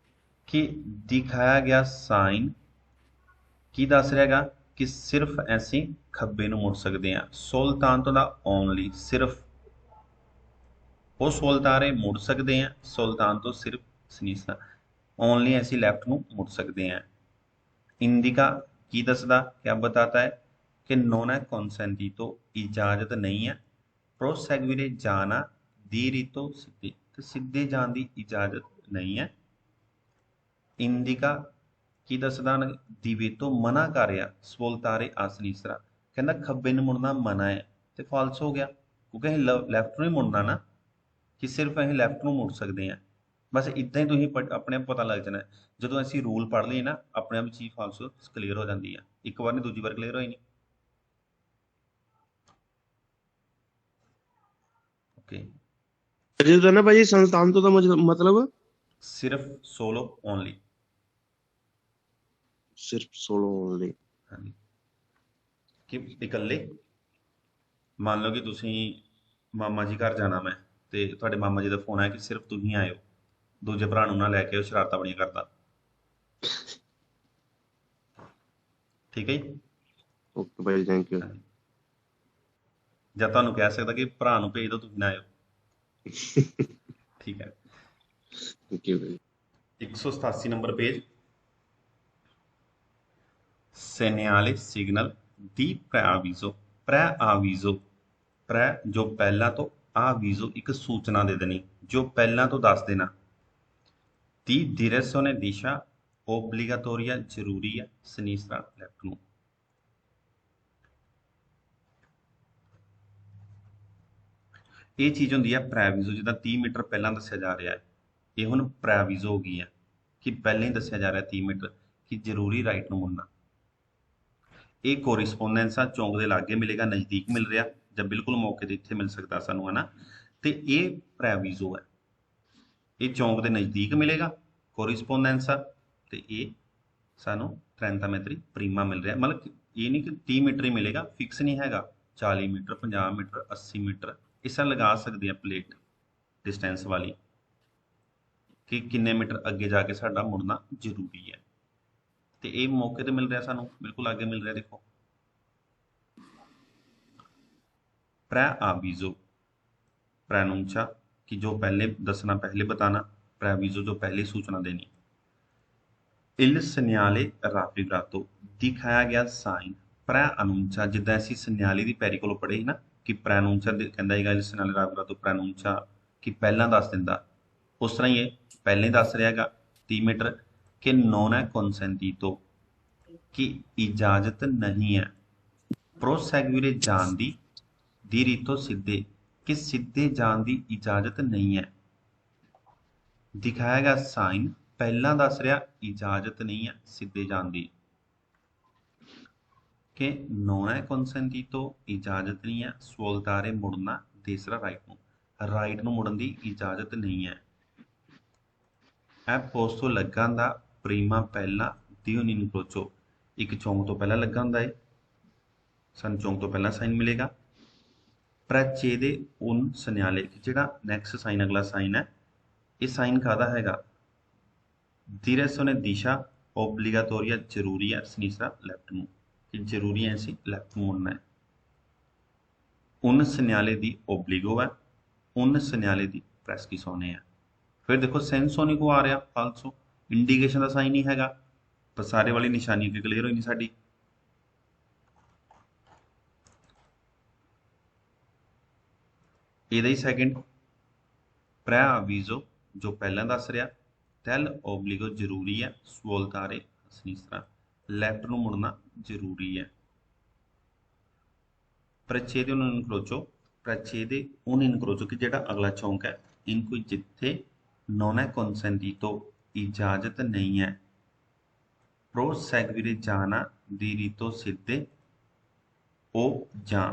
कि दिखाया गया साइन की दस रहेगा कि सिर्फ ऐसी खब्बे नूं मुड़ सकते हैं सुल्तान तो दा ओनली सिर्फ वो सुल्तारे मुड़ सकते हैं सुल्तान तो सिर्फ सनीसा ओनली ऐसी लेफ्ट में मुड़ सकते हैं। इंडिका की दसदा क्या बताता है कि नॉन है कॉन्सेंटी तो इजाजत नहीं है प्रोसेगुरे जाना दी रीतो सीधे तो सीधे जान की इजाजत नहीं है। इंडिका की दसदा दीवे तो मना कर रहा सुल्तारे आसनीसरा कहना खब्बे नूं मुड़ना मना है तो फाल्स हो गया क्योंकि लैफ्ट में मुड़ना ना कि सिर्फ अं लैफ्ट में मुड़ सकते हैं। बस इदा ही तुम अपने आप पता लग जाना जो असी रूल पढ़ लिए ना अपने आप चीज फाल्सो क्लीयर हो जाती है एक बार नहीं दूजी बार क्लीयर होई नहीं। ओके ਅਜੇ ਤਾਂ ਨਾ ਭਾਜੀ ਸੰਸਥਾਨ ਤੋਂ ਤਾਂ ਮਤਲਬ सिर्फ सोलो ओनली। ਸਿਰਫ ਸੋਲੋ ਓਨਲੀ। ਹਾਂਜੀ ਕਿ ਇਕੱਲੇ ਮੰਨ ਲਓ ਕਿ ਤੁਸੀਂ ਮਾਮਾ ਜੀ ਘਰ ਜਾਣਾ ਮੈਂ ਤੇ ਤੁਹਾਡੇ ਮਾਮਾ ਜੀ ਦਾ ਫੋਨ ਆਇਆ ਕਿ ਸਿਰਫ ਤੁਸੀਂ ਆਇਓ, ਦੂਜੇ ਭਰਾ ਨੂੰ ਨਾ ਲੈ ਕੇ ਆਇਓ, ਸ਼ਰਾਰਤਾਂ ਬੜੀਆਂ ਕਰਦਾ। ਠੀਕ ਹੈ ਜੀ। ਓਕੇ ਭਾਜੀ ਥੈਂਕ ਯੂ। ਜਾਂ ਤੁਹਾਨੂੰ ਕਹਿ ਸਕਦਾ ਕਿ ਭਰਾ ਨੂੰ ਭੇਜ ਦਿਓ, ਤੁਸੀਂ ਨਾ ਆਇਓ। ਠੀਕ ਹੈ। ਥੈਂਕ ਯੂ ਭਾਜੀ। 187 number page. segnale signal di preavviso। preavviso pre ਜੋ ਪਹਿਲਾਂ ਤੋਂ, avviso ਇੱਕ ਸੂਚਨਾ ਦੇ ਦੇਣੀ, ਜੋ ਪਹਿਲਾਂ ਤੋਂ ਦੱਸ ਦੇਣਾ। di direzione ਦਿਸ਼ਾ obbligatoria ਜ਼ਰੂਰੀ ਹੈ, sinistra left ਨੂੰ। ਇਹ ਚੀਜ਼ ਹੁੰਦੀ ਹੈ ਪ੍ਰੈਵਿਜ਼ੋ, ਜਿੱਦਾਂ 30 ਮੀਟਰ ਪਹਿਲਾਂ ਦੱਸਿਆ ਜਾ ਰਿਹਾ ਹੈ, ਇਹ ਹੁਣ ਪ੍ਰੈਵਿਜ਼ੋ ਹੋ ਗਈ ਹੈ ਕਿ ਪਹਿਲਾਂ ਹੀ ਦੱਸਿਆ ਜਾ ਰਿਹਾ 30 ਮੀਟਰ ਕਿ ਜ਼ਰੂਰੀ ਰਾਈਟ ਨੂੰ ਮੁੜਨਾ। ਇਹ ਕੋਰਿਸਪੋਂਡੈਂਸ ਆ, ਚੌਂਕ ਦੇ ਲਾਗੇ ਮਿਲੇਗਾ, ਨਜ਼ਦੀਕ ਮਿਲ ਰਿਹਾ ਜਾਂ ਬਿਲਕੁਲ ਮੌਕੇ ਤੇ ਇੱਥੇ ਮਿਲ ਸਕਦਾ ਸਾਨੂੰ, ਹੈ ਨਾ। ਤੇ ਇਹ ਪ੍ਰੈਵਿਜ਼ੋ ਹੈ, ਇਹ ਚੌਂਕ ਦੇ ਨਜ਼ਦੀਕ ਮਿਲੇਗਾ, ਕੋਰਿਸਪੋਂਡੈਂਸ ਆ, ਤੇ ਇਹ ਸਾਨੂੰ 30 metri prima ਮਿਲ ਰਿਹਾ। ਮਤਲਬ ਇਹ ਨਹੀਂ ਕਿ 30 ਮੀਟਰ ਹੀ ਮਿਲੇਗਾ, ਫਿਕਸ ਨਹੀਂ ਹੈਗਾ, 40 ਮੀਟਰ 50 ਮੀਟਰ 80 ਮੀਟਰ ਇਸ ਤਰ੍ਹਾਂ ਲਗਾ ਸਕਦੇ ਆ ਪਲੇਟ ਡਿਸਟੈਂਸ ਵਾਲੀ ਕਿ ਕਿੰਨੇ ਮੀਟਰ ਅੱਗੇ ਜਾ ਕੇ ਸਾਡਾ ਮੁੜਨਾ ਜ਼ਰੂਰੀ ਹੈ। ਤੇ ਇਹ ਮੌਕੇ ਤੇ ਮਿਲ ਰਿਹਾ ਸਾਨੂੰ, ਬਿਲਕੁਲ ਅੱਗੇ ਮਿਲ ਰਿਹਾ। ਦੇਖੋ preavviso preannuncia कि जो पहले दसना, पहले बताना, preavviso जो पहले सूचना देनी। il segnale raffigurato दिखाया गया साइन preannuncia, जिद्दां ਅਸੀਂ segnale ਦੀ ਪੈਰੀ ਕੋਲੋਂ ਪੜ੍ਹੇ ਸੀ ਨਾ ਕਿ preannuncia ਕਹਿੰਦਾ ਹੈਗਾ il segnale raffigurato preannuncia ਕਿ ਪਹਿਲਾਂ ਦੱਸ ਦਿੰਦਾ, ਉਸ ਤਰ੍ਹਾਂ ਹੀ ਇਹ ਪਹਿਲਾਂ ਹੀ ਦੱਸ ਰਿਹਾ ਹੈਗਾ 30 ਮੀਟਰ ਕਿ non è consentito कि इजाजत नहीं है proseguire जान दी diritto सीधे कि सीधे जान दी इजाजत नहीं है। दिखाया गया साइन पहला दस रहा इजाजत नहीं है सीधे जान दी कि non è consentito इजाजत नहीं है svoltare मुड़ना तीसरा राइट ਨੂੰ ਮੁੜਨ ਦੀ इजाजत नहीं है। ਇਹ ਪੋਸਟੋ ਲੱਗਾ ਹੁੰਦਾ ਪ੍ਰੀਮਾ ਪਹਿਲਾ ਦੀ ਉਨ ਇਨਕਰੋਚੋ, ਇੱਕ ਚੌਂਕ ਤੋਂ ਪਹਿਲਾਂ ਲੱਗਾ ਹੁੰਦਾ ਹੈ, ਸਾਨੂੰ ਚੌਂਕ ਤੋਂ ਪਹਿਲਾਂ ਸਾਈਨ ਮਿਲੇਗਾ। ਪ੍ਰਚੇਦੇ ਉਨ ਸਨਿਆਲੇ, ਜਿਹੜਾ ਨੈਕਸਟ ਸਾਈਨ ਅਗਲਾ ਸਾਈਨ ਹੈ, ਇਹ ਸਾਈਨ ਕਾਹਦਾ ਹੈਗਾ? direzione ਦਿਸ਼ਾ obbligatoria ਜ਼ਰੂਰੀ ਹੈ, sinistra ਲੈਫਟ ਨੂੰ, ਕਿ ਜ਼ਰੂਰੀ ਹੈ ਅਸੀਂ ਲੈਫਟ ਨੂੰ ਮੁੜਨਾ ਹੈ। ਉਨ ਸਨਿਆਲੇ ਦੀ obbligo ਹੈ, ਉਨ ਸਨਿਆਲੇ ਦੀ prescrizione ਹੈ। फिर देखो सेंसोनी को आ रहा फालसो, इंडिकेशन का साइन ही हैगा, पसारे वाली निशानी की क्लियर होई नहीं साडी। ਇਹਦਾ ही सैकेंड preavviso जो पहला दस रहा tel obbligo जरूरी है, svoltare sinistra left ਨੂੰ ਮੁੜਨਾ ਜ਼ਰੂਰੀ ਹੈ। ਪ੍ਰਚੇਦੇ ਉਨ ਇਨਕਰੋਚੋ, ਪ੍ਰਚੇਦੇ ਉਨ ਇਨਕਰੋਚੋ ਕਿ ਜਿਹੜਾ ਅਗਲਾ ਚੌਂਕ ਹੈ, ਇਨਕੋ ਜਿੱਥੇ non è consentito इजाजत नहीं है proseguire जाना diritto सीधे ओ ਜਾਂ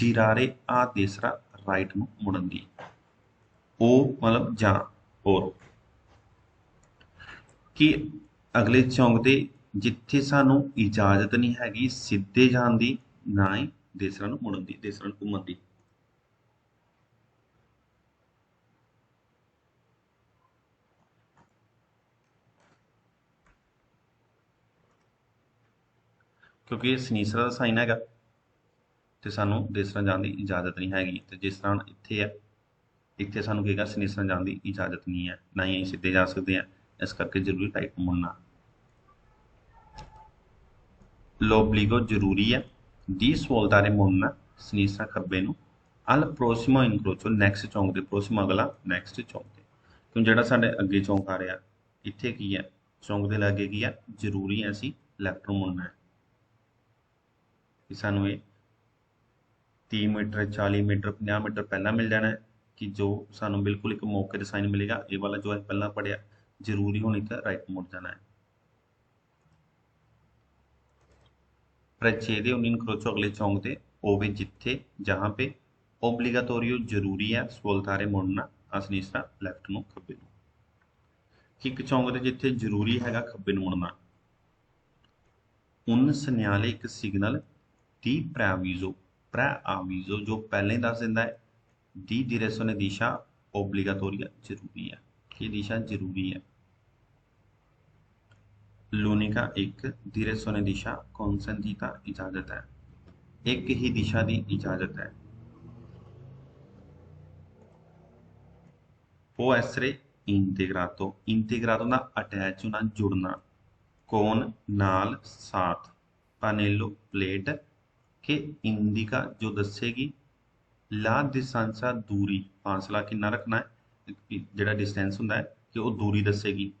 girare आ तीसरा राइट ਨੂੰ ਮੁੜਨ ਦੀ, ਉਹ ਮਤਲਬ ਜਾਂ ਹੋਰ ਕਿ ਅਗਲੇ ਚੌਂਕ ਦੇ ਜਿੱਥੇ ਸਾਨੂੰ ਇਜਾਜ਼ਤ ਨਹੀਂ ਹੈਗੀ ਸਿੱਧੇ ਜਾਣ ਦੀ, ਨਾ ਹੀ ਦੂਸਰਾ ਨੂੰ ਮੁੜਨ ਦੀ, ਦੂਸਰਾ ਨੂੰ ਘੁੰਮਣ ਦੀ। क्योंकि ये सनीसरा का साइन हैगा तो सानू दूसरा जाने की इजाजत नहीं हैगी। तो जिस तरह इत्थे है, इत्थे सानू कहेगा सनीसरा जाने की इजाजत नहीं है, ना ही सीधे जा सकते हैं, इस करके जरूरी टाइप मुड़ना। l'obbligo जरूरी है, दी svoltare मुड़ना सनीसरा खब्बे नू al prossimo incrocio नैक्सट चौंक के prossimo अगला नैक्सट चौंक के, क्यों जेड़ा साडे अगे चौंक आ रहा इत्थे की है, चौंक के लागे की है, जरूरी है असी लैफ्ट नू मुड़ना है। कि सानू ये 30 मीटर 40 मीटर 50 मीटर पहला मिल जाना है कि जो सानू बिल्कुल एक मौके से साइन मिलेगा, ये वाला जो है पहला पढ़िया जरूरी होने का राइट मुड़ जाना है। प्रचेदे उन इनक्रोचो अगले चौंक दे ओवे जिथे जहाँ पे ओब्लिगाटोरियो जरूरी है, svoltare मुड़ना ਅਸਨੀਸਰਾ ਲੈਫਟ ਨੂੰ ਖੱਬੇ ਨੂੰ। ਇੱਕ ਚੌਂਕ ਦੇ ਜਿੱਥੇ ਜ਼ਰੂਰੀ ਹੈਗਾ ਖੱਬੇ ਨੂੰ ਮੁੜਨਾ, ਉਨ segnale ਇੱਕ ਸਿਗਨਲ di preavviso ਜੋ ਪਹਿਲਾਂ ਹੀ ਦੱਸ ਦਿੰਦਾ ਹੈ di direzione ਦਿਸ਼ਾ obbligatoria ਜ਼ਰੂਰੀ ਹੈ, ਇਹ ਦਿਸ਼ਾ ਜ਼ਰੂਰੀ ਹੈ। l'unica ਇੱਕ direzione ਦਿਸ਼ਾ consentita ਇਜਾਜ਼ਤ ਹੈ, ਇੱਕ ਹੀ ਦਿਸ਼ਾ ਦੀ ਇਜਾਜ਼ਤ ਹੈ। può essere integrato ਦਾ ਅਟੈਚ ਹੋਣਾ, ਜੁੜਨਾ, ਕੌਣ ਨਾਲ, ਸਾਥ, panello ਪਲੇਟ ਕਿ ਇੰਡੀਕਾ ਜੋ ਦੱਸੇਗੀ ਲਾ distanza ਦੂਰੀ, ਫਾਸਲਾ ਕਿੰਨਾ ਰੱਖਣਾ ਹੈ, ਜਿਹੜਾ ਡਿਸਟੈਂਸ ਹੁੰਦਾ ਹੈ ਕਿ ਉਹ ਦੂਰੀ ਦੱਸੇਗੀ,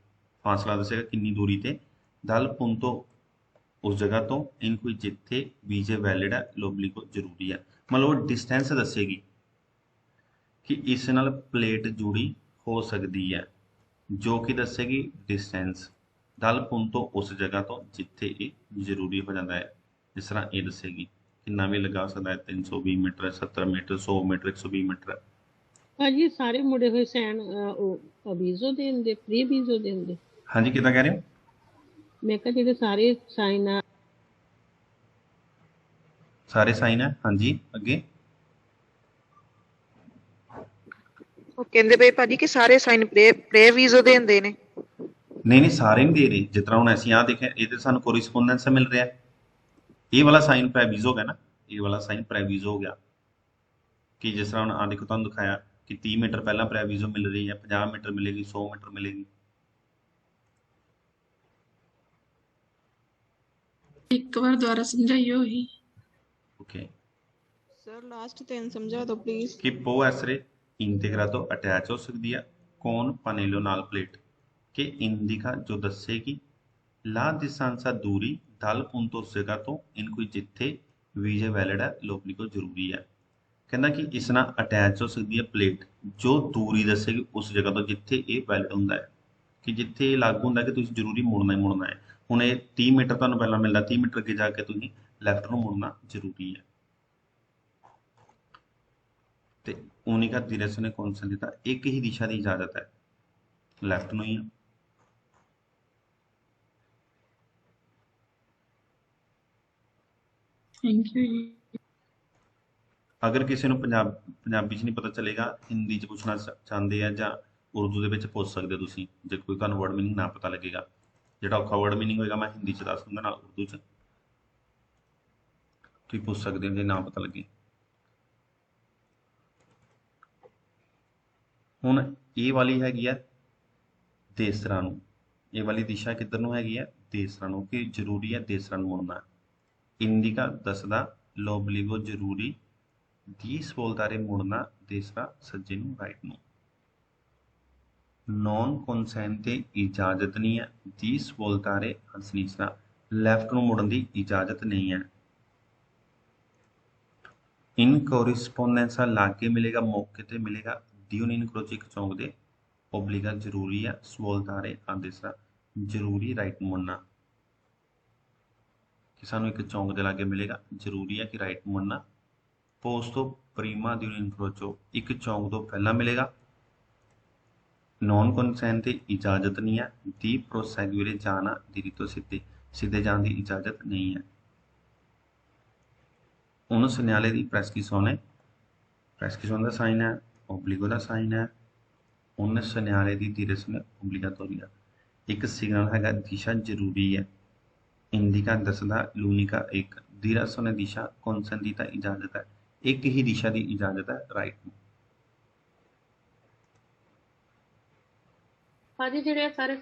ਫਾਸਲਾ ਦੱਸੇਗਾ ਕਿੰਨੀ ਦੂਰੀ ਤੇ, ਦਲ ਪੁੰਤੋ ਉਸ ਜਗ੍ਹਾ ਤੋਂ, ਇਨ ਕੋਈ ਜਿੱਥੇ ਵੀਜ਼ੇ ਵੈਲਿਡ ਹੈ, ਲੋਬਲੀਗੋ ਜ਼ਰੂਰੀ ਹੈ। ਮਤਲਬ ਉਹ ਡਿਸਟੈਂਸ ਦੱਸੇਗੀ ਕਿ ਇਸ ਨਾਲ ਪਲੇਟ ਜੁੜੀ ਹੋ ਸਕਦੀ ਹੈ, ਜੋ ਕਿ ਦੱਸੇਗੀ ਡਿਸਟੈਂਸ ਦਲ ਪੁੰਤੋ ਉਸ ਜਗ੍ਹਾ ਤੋਂ ਜਿੱਥੇ ਇਹ ਜ਼ਰੂਰੀ ਹੋ ਜਾਂਦਾ ਹੈ। ਜਿਸ ਤਰ੍ਹਾਂ ਇਹ ਦੱਸੇਗੀ ਕਿੰਨਾ ਵੀ ਲਗਾ ਸਕਦਾ ਹੈ, 320 ਮੀਟਰ, 70 ਮੀਟਰ, 100 ਮੀਟਰ, 120 ਮੀਟਰ। ਭਾਜੀ ਸਾਰੇ ਮੁੜੇ ਹੋਏ ਸੈਨ ਉਹ ਅਵੀਜ਼ੋ ਦੇ ਦਿੰਦੇ, ਫ੍ਰੀ ਵੀਜ਼ੋ ਦੇ ਦਿੰਦੇ। ਹਾਂਜੀ ਕਿੱਦਾਂ ਕਹਿ ਰਹੇ ਹੋ? ਮੈਂ ਕਿਹਾ ਜਿਹੜੇ ਸਾਰੇ ਸਾਈਨ ਆ, ਸਾਰੇ ਸਾਈਨ ਹੈ। ਹਾਂਜੀ ਅੱਗੇ ਉਹ ਕਹਿੰਦੇ ਬਈ ਭਾਜੀ ਕਿ ਸਾਰੇ ਸਾਈਨ ਪ੍ਰੇ ਵੀਜ਼ੋ ਦੇ ਹੁੰਦੇ ਨੇ। ਨਹੀਂ ਸਾਰੇ ਨਹੀਂ ਦੇ ਰਹੇ। ਜਿਸ ਤਰ੍ਹਾਂ ਹੁਣ ਅਸੀਂ ਆਹ ਦੇਖਿਆ, ਇਹ ਤੇ ਸਾਨੂੰ ਕੋਰਿਸਪੋਂਡੈਂਸ ਮਿਲ ਰਿਹਾ, ਇਹ ਵਾਲਾ ਸਾਈਨ ਪ੍ਰੈਵੀਜ਼ੋ ਹੋ ਗਿਆ ਨਾ, ਇਹ ਵਾਲਾ ਸਾਈਨ ਪ੍ਰੈਵੀਜ਼ੋ ਹੋ ਗਿਆ। ਕਿ ਜਿਸ ਤਰ੍ਹਾਂ ਹੁਣ ਆਹ ਦੇਖੋ ਤੁਹਾਨੂੰ ਦਿਖਾਇਆ ਕਿ 30 ਮੀਟਰ ਪਹਿਲਾਂ ਪ੍ਰੈਵੀਜ਼ੋ ਮਿਲ ਰਹੀ ਹੈ, 50 ਮੀਟਰ ਮਿਲੇਗੀ, 100 ਮੀਟਰ ਮਿਲੇਗੀ। ਇੱਕ ਵਾਰ ਦੁਬਾਰਾ ਸਮਝਾਈਓ ਹੀ। ਓਕੇ ਸਰ ਲਾਸਟ 3 ਸਮਝਾ ਦਿਓ ਪਲੀਜ਼। ਕਿ ਪੋ ਐਸਰੇ ਇੰਟੀਗਰਾਤੋ ਅਟੈਚ ਹੋ ਸਕਦੀ ਹੈ, ਕੌਣ ਪਨੇਲੋ ਨਾਲ ਪਲੇਟ ਕਿ ਇੰਡੀਕਾ ਜੋ ਦੱਸੇਗੀ ਲਾ distanza ਦੂਰੀ ਦਲ ਪੁੰਤੋ ਉਸ ਜਗ੍ਹਾ ਤੋਂ, ਇਨ ਕੋਈ ਜਿੱਥੇ ਵੀਜ਼ੇ ਵੈਲਿਡ ਹੈ, ਲੋਬਲੀਗੋ ਜ਼ਰੂਰੀ ਹੈ। ਕਹਿੰਦਾ ਕਿ ਇਸ ਨਾਲ ਅਟੈਚ ਹੋ ਸਕਦੀ ਹੈ ਪਲੇਟ ਜੋ ਦੂਰੀ ਦੱਸੇਗੀ ਉਸ ਜਗ੍ਹਾ ਤੋਂ ਜਿੱਥੇ ਇਹ ਵੈਲਿਡ ਹੁੰਦਾ ਹੈ, ਕਿ ਜਿੱਥੇ ਇਹ ਲਾਗੂ ਹੁੰਦਾ ਕਿ ਤੁਸੀਂ ਜ਼ਰੂਰੀ ਮੁੜਨਾ ਹੀ ਮੁੜਨਾ ਹੈ। ਹੁਣ ਇਹ 30 ਮੀਟਰ ਤੁਹਾਨੂੰ ਪਹਿਲਾਂ ਮਿਲਦਾ, 30 ਮੀਟਰ ਅੱਗੇ ਜਾ ਕੇ ਤੁਸੀਂ ਲੈਫਟ ਨੂੰ ਮੁੜਨਾ ਜ਼ਰੂਰੀ ਹੈ। ਤੇ ਉਨਿਕਾ direzione consentita ਇੱਕ ਹੀ ਦਿਸ਼ਾ ਦੀ ਇਜਾਜ਼ਤ ਹੈ, ਲੈਫਟ ਨੂੰ ਹੀ ਹੈ। ਥੈਂਕ ਯੂ ਜੀ। ਅਗਰ ਕਿਸੇ ਨੂੰ ਪੰਜਾਬੀ 'ਚ ਨਹੀਂ ਪਤਾ ਚੱਲੇਗਾ, ਹਿੰਦੀ 'ਚ ਪੁੱਛਣਾ ਚਾਹੁੰਦੇ ਆ ਜਾਂ ਉਰਦੂ ਦੇ ਵਿੱਚ ਪੁੱਛ ਸਕਦੇ ਹੋ ਤੁਸੀਂ, ਜੇ ਕੋਈ ਤੁਹਾਨੂੰ ਵਰਡ ਮੀਨਿੰਗ ਨਾ ਪਤਾ ਲੱਗੇਗਾ। ਜਿਹੜਾ ਔਖਾ ਵਰਡ ਮੀਨਿੰਗ ਹੋਏਗਾ ਮੈਂ ਹਿੰਦੀ 'ਚ ਦੱਸ ਦੂੰਗਾ, ਨਾਲ ਉਰਦੂ 'ਚ ਤੁਸੀਂ ਪੁੱਛ ਸਕਦੇ ਹੋ ਜੇ ਨਾ ਪਤਾ ਲੱਗੇ। ਹੁਣ ਇਹ ਵਾਲੀ ਹੈਗੀ ਹੈ ਦੇਸਰਾ ਨੂੰ, ਇਹ ਵਾਲੀ ਦਿਸ਼ਾ ਕਿੱਧਰ ਨੂੰ ਹੈਗੀ ਹੈ, ਦੇਸਰਾ ਨੂੰ, ਕਿ ਜ਼ਰੂਰੀ ਹੈ ਦੇਸਰਾ ਨੂੰ ਮੁੜਨਾ। ਇੰਡੀਕਾ ਦੱਸਦਾ ਲੋਬਲੀਗੋ ਜ਼ਰੂਰੀ, ਦੀ ਸਵੋਲਤਾਰੇ ਮੁੜਨਾ ਦੇਸਰਾ ਸੱਜੇ ਨੂੰ, ਰਾਈਟ ਨੂੰ। ਨੌਨ ਕਨਸੈਂਟੇ ਇਜਾਜ਼ਤ ਨਹੀਂ ਹੈ, ਦੀ ਸਵੋਲਤਾਰੇ ਅਸਨੀਸਰਾ ਲੈਫਟ ਨੂੰ ਮੁੜਨ ਦੀ ਇਜਾਜ਼ਤ ਨਹੀਂ ਹੈ। ਇਨ ਕੋਰਿਸਪੋਂਡੈਂਸਾ ਲਾਗੇ ਮਿਲੇਗਾ, ਮੌਕੇ ਤੇ ਮਿਲੇਗਾ। ਡੀਓਨ ਇਨ ਕਰੋਚ ਇੱਕ ਚੌਂਕ ਦੇ, ਓਬਲੀਗਾ ਜ਼ਰੂਰੀ ਹੈ, ਸਵੋਲਤਾਰੇ ਆਦੇਸਰਾ ਜ਼ਰੂਰੀ, ਰਾਈਟ ਮੁੜਨਾ। ਕਿ ਸਾਨੂੰ ਇੱਕ ਚੌਂਕ ਦੇ ਲਾਗੇ ਮਿਲੇਗਾ, ਜ਼ਰੂਰੀ ਹੈ ਕਿ ਰਾਈਟ ਮੁੜਨਾ। ਪੋਸਟੋ ਪ੍ਰੀਮਾ ਡੀਓਨ ਇਨ ਕਰੋਚੋ ਇੱਕ ਚੌਂਕ ਤੋਂ ਪਹਿਲਾਂ ਮਿਲੇਗਾ। ਨੌਨ ਕਨਸੈਂਟ ਤੇ ਇਜਾਜ਼ਤ ਨਹੀਂ ਹੈ। ਦੀ ਪ੍ਰੋਸੈਗੂਰੇ ਜਾਣਾ, ਦਿਰੀਤੋ ਸਿੱਧੇ ਜਾਣ ਦੀ ਇਜਾਜ਼ਤ ਨਹੀਂ ਹੈ। ਉਹਨੂੰ ਸਿਗਨਾਲੇ ਦੀ ਪ੍ਰੈਸਕ੍ਰਿਪਸ਼ਨ ਦਾ ਸਾਈਨ ਹੈ, ਓਬਲੀਗੋ ਦਾ ਸਾਈਨ ਹੈ। ਉਹਨੇ ਸਿਗਨਾਲੇ ਦੀ direzione obbligatoria ਇੱਕ ਸਿਗਨਲ ਹੈਗਾ, ਦਿਸ਼ਾ ਜ਼ਰੂਰੀ ਹੈ। ਇੰਡੀਕਾ ਦੱਸਦਾ, ਲੂਨਿਕਾ ਇੱਕ direzione ਦਿਸ਼ਾ, consentita ਇਜਾਜ਼ਤ ਹੈ, ਇੱਕ ਹੀ ਦਿਸ਼ਾ ਦੀ ਇਜਾਜ਼ਤ ਹੈ, ਰਾਈਟ ਨੂੰ। ਭਾਜੀ ਜਿਹੜੇ ਸਾਰੇ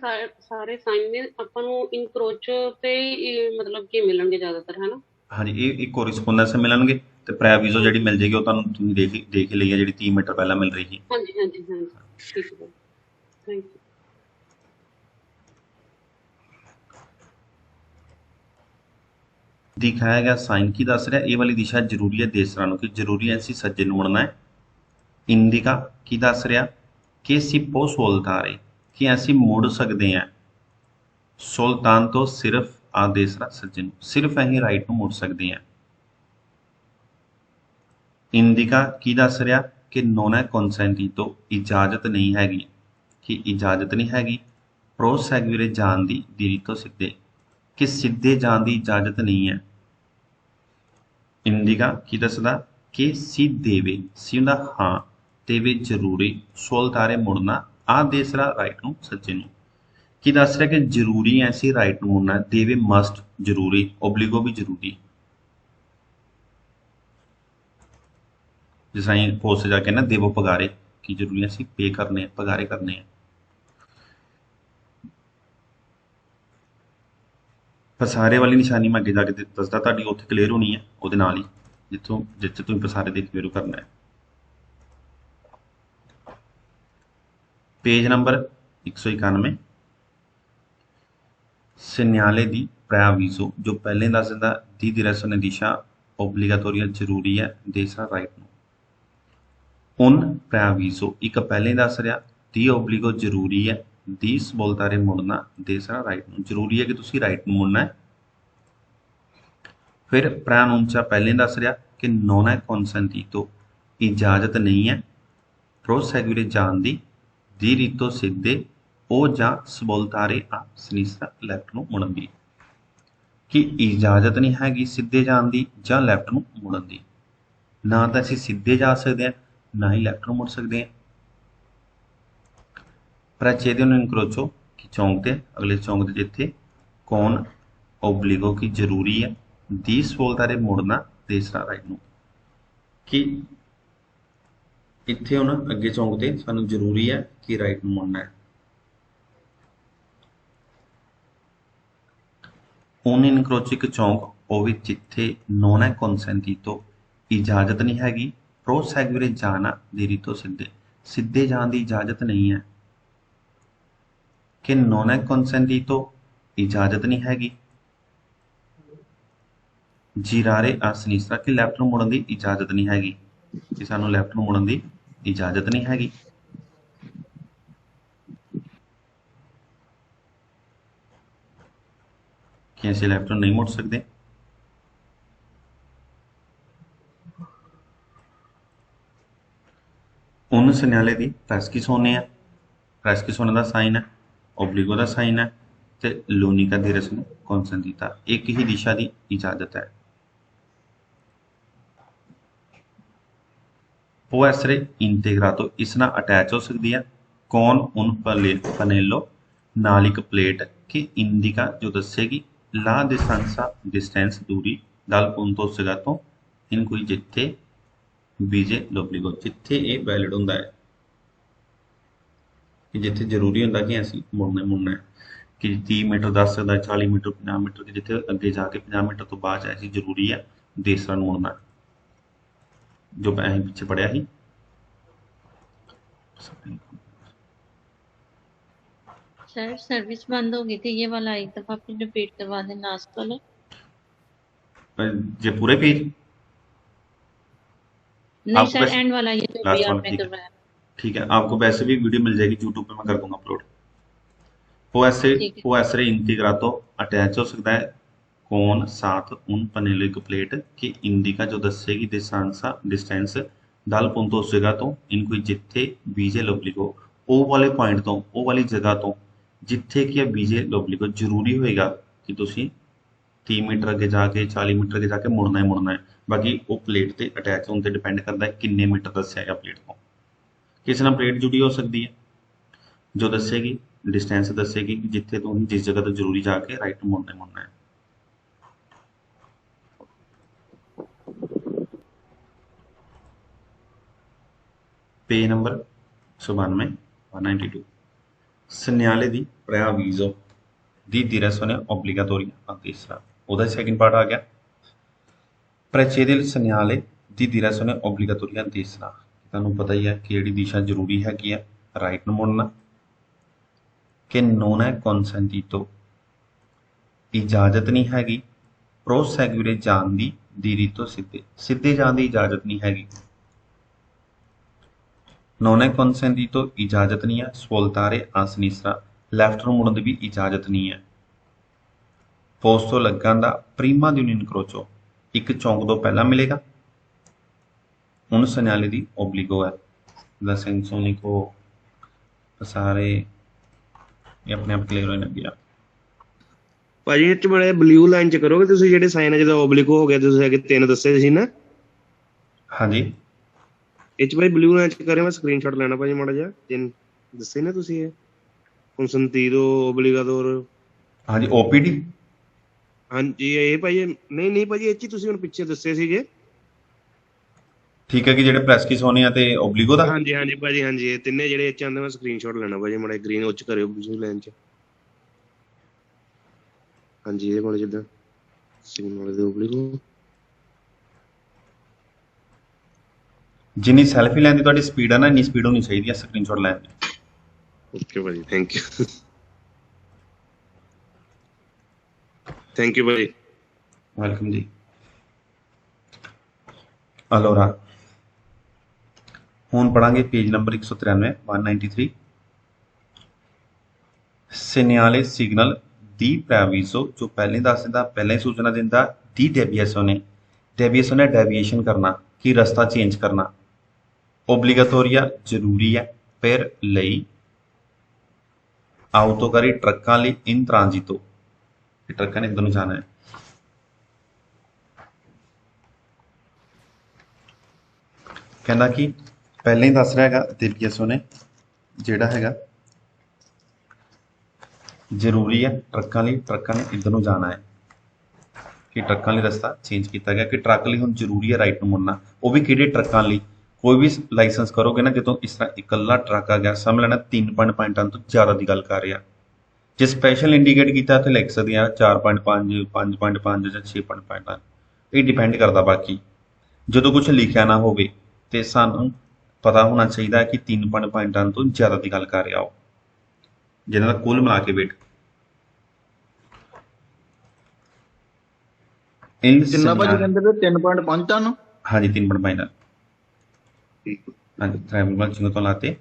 ਸਾਈਨ ਨੇ ਆਪਾਂ ਨੂੰ ਇਨਕਰੋਚ ਤੇ ਮਤਲਬ ਕੀ ਮਿਲਣਗੇ ਜ਼ਿਆਦਾਤਰ, ਹੈ ਨਾ? ਹਾਂਜੀ ਇਹ ਕੋਰਿਸਪੋਂਡੈਂਸ ਮਿਲਣਗੇ ਤੇ ਪ੍ਰੈਵੀਜ਼ੋ ਜਿਹੜੀ ਮਿਲ ਜੇਗੀ ਉਹ ਤੁਹਾਨੂੰ ਤੁਸੀਂ ਦੇਖ ਲਈ ਹੈ, ਜਿਹੜੀ 30 ਮੀਟਰ ਪਹਿਲਾਂ ਮਿਲ ਰਹੀ ਸੀ। ਹਾਂਜੀ ਠੀਕ ਹੈ, ਥੈਂਕ ਯੂ। ਦਿਖਾਇਆ ਗਿਆ ਸਾਈਨ ਕੀ ਦੱਸ ਰਿਹਾ, ਇਹ ਵਾਲੀ ਦਿਸ਼ਾ ਜ਼ਰੂਰੀ ਹੈ ਦੇਸਰਾ ਨੂੰ, ਕਿ ਜ਼ਰੂਰੀ ਹੈ ਅਸੀਂ ਸੱਜੇ ਨੂੰ ਮੁੜਨਾ ਹੈ। ਇੰਡੀਕਾ ਕੀ ਦੱਸ ਰਿਹਾ ਕਿ ਅਸੀਂ ਪੋ ਸੋਲਤਾਰੇ ਕਿ ਅਸੀਂ ਮੁੜ ਸਕਦੇ ਹਾਂ, ਸੁਲਤਾਨ ਤੋਂ ਸਿਰਫ ਆਦੇਸਰਾ ਸੱਜੇ ਨੂੰ, ਸਿਰਫ ਅਸੀਂ ਰਾਈਟ ਨੂੰ ਮੁੜ ਸਕਦੇ ਹਾਂ। ਇੰਡੀਕਾ ਕੀ ਦੱਸ ਰਿਹਾ कि non è consentito इजाजत नहीं हैगी, कि इजाजत नहीं हैगी proseguire जान दी diritto सिद्धे, कि सिद्धे जान दी इजाजत नहीं है। इंडिका की दसदा कि सी देवे, सी हुंदा हां, देवे जरूरी, सोलतारे मुड़ना, आ देसरा राइट नूं सज्जे नूं। की दस रहा कि जरूरी है सी राइट नूं मुड़ना, देवे मस्ट जरूरी, ओब्लिगो भी जरूरी। जिस तरह पोस्ट से जाके ना देवो पगारे की जरूरी है सी पे करने, पगारे करने हैं। पसारे वाली निशानी मैं अगे जाके दसदा, तुहाडी उत्थे क्लीयर होनी है उहदे नाल ही जिथों जिथे तुसीं पसारे देख शुरू करना है। पेज नंबर 191 सिग्नाले दी preavviso, जो पहले दस दिंदा दी direzione दिशा obbligatoria जरूरी है, दूसरा राइट नूं। उन preavviso एक पहले दस रहा, दी obbligo जरूरी है, दी svoltare मुड़ना, दूसरा राइट नूं। जरूरी है कि तुसीं राइट नूं मुड़ना है। फिर preannuncia पहले दस रहा कि non è consentito इजाजत नहीं है proseguire जान दी diritto सिद्धे ओ जां svoltare a sinistra left नूं मुड़न दी, कि इजाजत नहीं हैगी सिद्धे जान दी जां लैफ्ट नूं मुड़न दी। ना तो असीं सिद्धे जा सकते हैं, ना ही लैफ्ट नूं मुड़ सकते हैं। प्रचेदन इनक्रोचो की चौंक दे अगले चौंक दे जिथे कौन ओब्लिगो की जरूरी है, दी svoltare मुड़ना, तीसरा राइट नूं, कि इत्थे हुण अगे चौंक ते सानूं जरूरी है कि राइट नूं मुड़ना है। उन इनक्रोचो एक चौंक ਉਹ ਵੀ ਜਿੱਥੇ non è consentito इजाजत नहीं हैगी proseguire जाना diritto सिद्धे, सिद्धे जान दी इजाजत नहीं है। कि non è consentito इजाजत नहीं हैगी girare a sinistra, कि लैफ्ट नूं मुड़न दी इजाजत नहीं हैगी, कि सानूं लैफ्ट नूं मुड़न दी इजाजत नहीं हैगी। कि असीं लैफ्ट नूं नहीं मुड़ सकते। उन सिग्नाले दी prescrizione है, prescrizione दा साइन है, ओब्लिगो दा साइन है, ते l'unica direzione consentita, एक ही दिशा दी इजाजत है। può essere integrato, इस नाल अटैच हो सकती है कौन उन पनेलो नाल एक प्लेट कि इंडिका जो दसेगी ला distanza डिस्टेंस दूरी dal punto segato इन कोई जिथे बीजे l'obbligo, जिथे ये वैलिड होंदा है, कि जिथे जरूरी होंदा कि असीं मुड़ना है, कि 30 मीटर दस सकदा, 40 मीटर 50 मीटर, कि जिथे अगे जाके 50 मीटर तो बाद ऐसी जरूरी है दूसरा मुड़ना है, जो असीं पिछे पढ़िया ही। सर सर्विस बंद हो गई थी, ये वाला एक दफा फिर रिपीट करवा दें लास्ट वाला। जे पूरे पेज नहीं सर एंड वाला ये जो भी आपने करवाया। ठीक है, आपको वैसे भी वीडियो मिल जाएगी यूट्यूब पे, मैं कर दूंगा अपलोड। वो ऐसे इंटीग्रातो अटैच हो सकता है कौन साथ उन पनेलो एक प्लेट कि इंडिका जो दसेगी डिस्टेंसा डिस्टेंस दल punto segato इन कोई जिथे बीजे l'obbligo, ਉਹ वाले पॉइंट तो ਉਹ वाली जगह तो जिथे कि बीजे l'obbligo जरूरी होएगा कि तुसीं 30 मीटर अगे जाके 40 मीटर अगे जाके मुड़ना है। बाकी वो प्लेट ते अटैच होने डिपेंड करता है किन्ने मीटर दस्या है प्लेट को। किसी नाल प्लेट जुड़ी हो सकती है जो दसेगी डिस्टेंस दसेगी कि जिथे तो जिस जगह तो जरूरी जाके राइट मुड़ना है। पेज नंबर 192 सिग्नाले दी preavviso दी direzione obbligatoria, तीसरा ਉਹਦਾ सेकंड पार्ट आ गया। precede il segnale di direzione obbligatoria तीसरा, ਤੁਹਾਨੂੰ पता ही है कि ਜਿਹੜੀ दिशा जरूरी हैगी है राइट ਨੂੰ मुड़ना। कि non è consentito इजाजत नहीं हैगी proseguire जान दी diritto सिद्धे जान दी इजाजत नहीं हैगी। non è consentito इजाजत नहीं है svoltare a sinistra, लैफ्ट ਨੂੰ मुड़न दी भी इजाजत नहीं है। पोस्तो लगन दा prima di un incrocio, एक चौंक तो पहला मिलेगा। उन सिग्नाले दी ओब्लिगो है, ਲਸੈਂਸੋਨਿਕੋ ਸਾਰੇ ਇਹ ਆਪਣੇ ਆਪ ਕਲੀਅਰ ਹੋਣ ਲੱਗਿਆ। ਭਾਜੀ ਇਹ ਚ ਬੜੇ ਬਲੂ ਲਾਈਨ ਚ ਕਰੋਗੇ ਤੁਸੀਂ ਜਿਹੜੇ ਸਾਈਨ ਜਦੋਂ ਓਬਲਿਕੋ ਹੋ ਗਿਆ ਤੁਸੀਂ ਅੱਗੇ 3 ਦੱਸੇ ਸੀ ਨਾ। ਹਾਂਜੀ ਇਹ ਚ ਭਾਈ ਬਲੂ ਲਾਈਨ ਚ ਕਰਿਆ, ਮੈਂ ਸਕਰੀਨਸ਼ਾਟ ਲੈਣਾ ਭਾਜੀ ਮਾੜਾ ਜਿਹਾ 3 ਦੱਸੇ ਨਾ ਤੁਸੀਂ ਇਹ ਕੰਸੰਤੀਰੋ ਓਬਲੀਗਾਦੋਰ। ਹਾਂਜੀ ਓਪੀਡੀ ਹਾਂਜੀ ਇਹ ਭਾਈ ਨਹੀਂ ਭਾਜੀ ਇਹ ਚ ਤੁਸੀਂ ਹੁਣ ਪਿੱਛੇ ਦੱਸੇ ਸੀਗੇ। ਠੀਕ ਹੈ ਕਿ ਜਿਹੜੇ ਪ੍ਰੈਸਕਿਸੋਨੀਆ ਤੇ ਓਬਲੀਗੋ ਦਾ। ਹਾਂਜੀ ਭਾਜੀ ਹਾਂਜੀ ਇਹ ਤਿੰਨੇ ਜਿਹੜੇ ਇਹ ਚ ਆਉਂਦੇ ਮੈਂ ਸਕਰੀਨਸ਼ਾਟ ਲੈਣਾ ਭਾਜੀ ਮਾੜਾ ਗ੍ਰੀਨ ਉੱਚ ਕਰਿਓ ਬਲੂ ਲਾਈਨ ਚ। ਹਾਂਜੀ ਇਹਦੇ ਕੋਲ ਜਿੱਦਾਂ ਸਿਗਨਲ ਦੇ ਓਬਲੀਗੋ ਜਿੰਨੀ ਸੈਲਫੀ ਲੈਣ ਦੀ ਤੁਹਾਡੀ ਸਪੀਡ ਹੈ ਨਾ ਇੰਨੀ ਸਪੀਡ ਹੋਣੀ ਚਾਹੀਦੀ ਹੈ ਸਕਰੀਨਸ਼ਾਟ ਲੈਣ ਦੀ। ਓਕੇ ਭਾਜੀ ਥੈਂਕ ਯੂ ਭਾਜੀ ਵੈਲਕਮ ਜੀ। ਅਲੋਰਾ ਹੁਣ ਪੜਾਂਗੇ page number 193 193 segnale signal di preavviso ਜੋ ਪਹਿਲੇ ਦੱਸ ਦਿੰਦਾ, ਪਹਿਲਾਂ ਹੀ ਸੂਚਨਾ ਦਿੰਦਾ। ਦੀ ਡੈਵੀਏਸ਼ਨ ਹੈ ਡੈਵੀਏਸ਼ਨ ਕਰਨਾ ਕਿ ਰਸਤਾ ਚੇਂਜ ਕਰਨਾ। ਓਬਲੀਗਾਟੋਰੀਆ ਜ਼ਰੂਰੀ ਹੈ ਫਿਰ ਲਈ। ਆਉਟੋਕਾਰੀ ਟਰੱਕਾਂ ਲਈ ਇਨ ਟ੍ਰਾਂਜ਼ਿਟੋ ਟਰੱਕਾਂ ਨੇ ਇੱਧਰ ਨੂੰ ਜਾਣਾ ਹੈ। ਕਹਿੰਦਾ ਕਿ ਪਹਿਲਾਂ ਹੀ ਦੱਸ ਰਿਹਾ ਹੈਗਾ ਡੈਵੀਏਸ਼ਨ ਨੇ ਜਿਹੜਾ ਹੈਗਾ ਜ਼ਰੂਰੀ ਹੈ ਟਰੱਕਾਂ ਲਈ, ਟਰੱਕਾਂ ਨੇ ਇੱਧਰ ਨੂੰ ਜਾਣਾ ਹੈ ਕਿ ਟਰੱਕਾਂ ਲਈ ਰਸਤਾ ਚੇਂਜ ਕੀਤਾ ਗਿਆ ਕਿ ਟਰੱਕ ਲਈ ਹੁਣ ਜ਼ਰੂਰੀ ਹੈ ਰਾਈਟ ਨੂੰ ਮੁੜਨਾ। ਉਹ ਵੀ ਕਿਹੜੇ ਟਰੱਕਾਂ ਲਈ? ਕੋਈ ਵੀ ਲਾਇਸੈਂਸ ਕਰੋਗੇ ਨਾ ਜਦੋਂ ਇਸ ਤਰ੍ਹਾਂ ਇਕੱਲਾ ਟਰੱਕ ਆ ਗਿਆ ਸਮਝ ਲੈਣਾ 3.5 ਟਨ ਤੋਂ ਜ਼ਿਆਦਾ ਦੀ ਗੱਲ ਕਰ ਰਿਹਾ। ਜੇ ਸਪੈਸ਼ਲ ਇੰਡੀਕੇਟ ਕੀਤਾ ਉੱਥੇ ਲਿਖ ਸਕਦੇ ਆ 4.5 5.5 ਜਾਂ 6.5 ਟਨ, ਇਹ ਡਿਪੈਂਡ ਕਰਦਾ। ਬਾਕੀ ਜਦੋਂ ਕੁਝ ਲਿਖਿਆ ਨਾ ਹੋਵੇ ਤੇ ਸਾਨੂੰ ਪਤਾ ਹੋਣਾ ਚਾਹੀਦਾ ਹੈ ਕਿ 3.5 ਟਨ ਤੋਂ ਜ਼ਿਆਦਾ ਦੀ ਗੱਲ ਕਰ ਰਿਹਾ ਉਹ, ਜਿਹਨਾਂ ਦਾ ਕੁੱਲ ਮਿਲਾ ਕੇ ਵੇਟ ਕਿੰਨਾ ਭਾਜੀ ਕਹਿੰਦੇ ਪਏ 3.5 ਟਨ। ਹਾਂਜੀ 3.5 ਟਨ। ਹਾਂਜੀ ਟ੍ਰਾਇੰਗਲ ਤੋਂ ਲਾਤੇ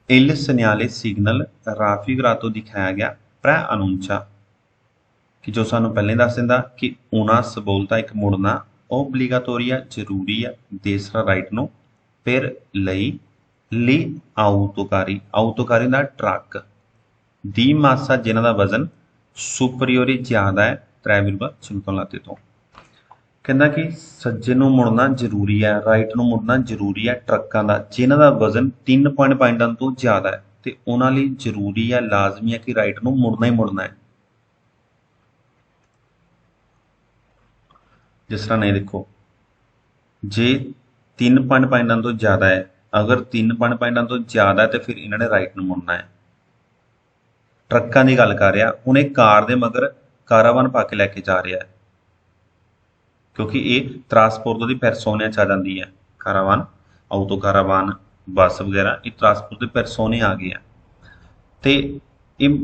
il segnale signal raffigurato ਦਿਖਾਇਆ ਗਿਆ ਪ੍ਰਾ ਅਨੁੰਚਾ ਕਿ ਜੋ ਸਾਨੂੰ ਪਹਿਲਾਂ ਦੱਸ ਦਿੰਦਾ ਕਿ una svolta ਇੱਕ ਮੁੜਨਾ ਓਬਲੀਗਾਟੋਰੀਆ ਜ਼ਰੂਰੀ ਹੈ ਦੇਸਰਾ ਰਾਈਟ ਨੂੰ ਫਿਰ ਲਈ ਆਉਟੋਕਾਰੀ ਦਾ ਟਰੱਕ ਦੀ ਮਾਸਾ ਜਿਨ੍ਹਾਂ ਦਾ ਵਜ਼ਨ ਸੁਪਰੀਓਰੀ ਜ਼ਿਆਦਾ ਹੈ ਟ੍ਰੈਵਲ ਤੋਂ ਲਾਤੇ ਤੋਂ। ਕਹਿੰਦਾ ਕਿ ਸੱਜੇ ਨੂੰ ਮੁੜਨਾ ਜ਼ਰੂਰੀ ਹੈ ਰਾਈਟ ਨੂੰ ਮੁੜਨਾ ਜ਼ਰੂਰੀ ਹੈ ਟਰੱਕਾਂ ਦਾ ਜਿਨ੍ਹਾਂ ਦਾ ਵਜ਼ਨ 3.5 ਟਨ ਤੋਂ ਜ਼ਿਆਦਾ ਹੈ ਤੇ ਉਹਨਾਂ ਲਈ ਜ਼ਰੂਰੀ ਹੈ ਲਾਜ਼ਮੀ ਹੈ ਕਿ ਰਾਈਟ ਨੂੰ ਮੁੜਨਾ ਹੀ ਮੁੜਨਾ ਹੈ। ਜਿਸ ਤਰ੍ਹਾਂ ਨਹੀਂ ਦੇਖੋ ਜੇ 3.5 ਟਨ ਤੋਂ ਜ਼ਿਆਦਾ ਹੈ, ਅਗਰ 3.5 ਟਨ ਤੋਂ ਜ਼ਿਆਦਾ ਹੈ ਤੇ ਫਿਰ ਇਹਨਾਂ ਨੇ ਰਾਈਟ ਨੂੰ ਮੁੜਨਾ ਹੈ। ਟਰੱਕਾਂ ਦੀ ਗੱਲ ਕਰ ਰਿਹਾ ਹੁਣ ਇਹ ਕਾਰ ਦੇ ਮਗਰ ਕਾਰਾਵਾਨ ਪਾ ਕੇ ਲੈ ਕੇ ਜਾ ਰਿਹਾ ਹੈ ਕਿਉਂਕਿ ਇਹ ਟਰਾਂਸਪੋਰਟ ਦੀ ਪੈਰਸੋਨਿਆਂ ਚ ਆ ਜਾਂਦੀ ਹੈ। ਕਾਰਾਵਾਨ ਆਊਟੋ ਕਾਰਾਵਾਨ ਬੱਸ ਵਗੈਰਾ ਇਹ ਟਰਾਂਸਪੋਰਟ ਦੇ ਪੈਰਸੋਨੇ ਆ ਗਏ ਆ ਤੇ ਇਹ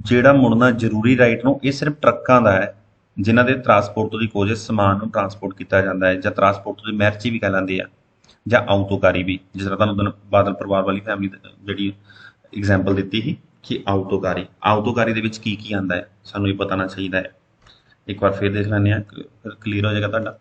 ਜਿਹੜਾ ਮੁੜਨਾ ਜ਼ਰੂਰੀ ਰਾਈਟ ਨੂੰ ਇਹ ਸਿਰਫ ਟਰੱਕਾਂ ਦਾ ਹੈ ਜਿਨ੍ਹਾਂ ਦੇ ਟਰਾਂਸਪੋਰਟ ਦੀ ਕੋਸ਼ਿਸ਼ ਸਮਾਨ ਨੂੰ ਟਰਾਂਸਪੋਰਟ ਕੀਤਾ ਜਾਂਦਾ ਹੈ ਜਾਂ ਟਰਾਂਸਪੋਰਟ ਦੀ ਮਰਜ਼ੀ ਵੀ ਕਹਿ ਲੈਂਦੇ ਆ ਜਾਂ ਆਊਟੋਕਾਰੀ ਵੀ। ਜਿਸ ਤਰ੍ਹਾਂ ਤੁਹਾਨੂੰ ਬਾਦਲ ਪਰਿਵਾਰ ਵਾਲੀ ਫੈਮਿਲੀ ਜਿਹੜੀ ਐਗਜ਼ਾਮਪਲ ਦਿੱਤੀ ਸੀ ਕਿ ਆਊਟੋਕਾਰੀ ਦੇ ਵਿੱਚ ਕੀ ਕੀ ਆਉਂਦਾ ਹੈ ਸਾਨੂੰ ਇਹ ਪਤਾ ਹੋਣਾ ਚਾਹੀਦਾ ਹੈ। ਇੱਕ ਵਾਰ ਫਿਰ ਦੇਖ ਲੈਂਦੇ ਹਾਂ ਕਲੀਅਰ ਹੋ ਜਾਏਗਾ ਤੁਹਾਡਾ।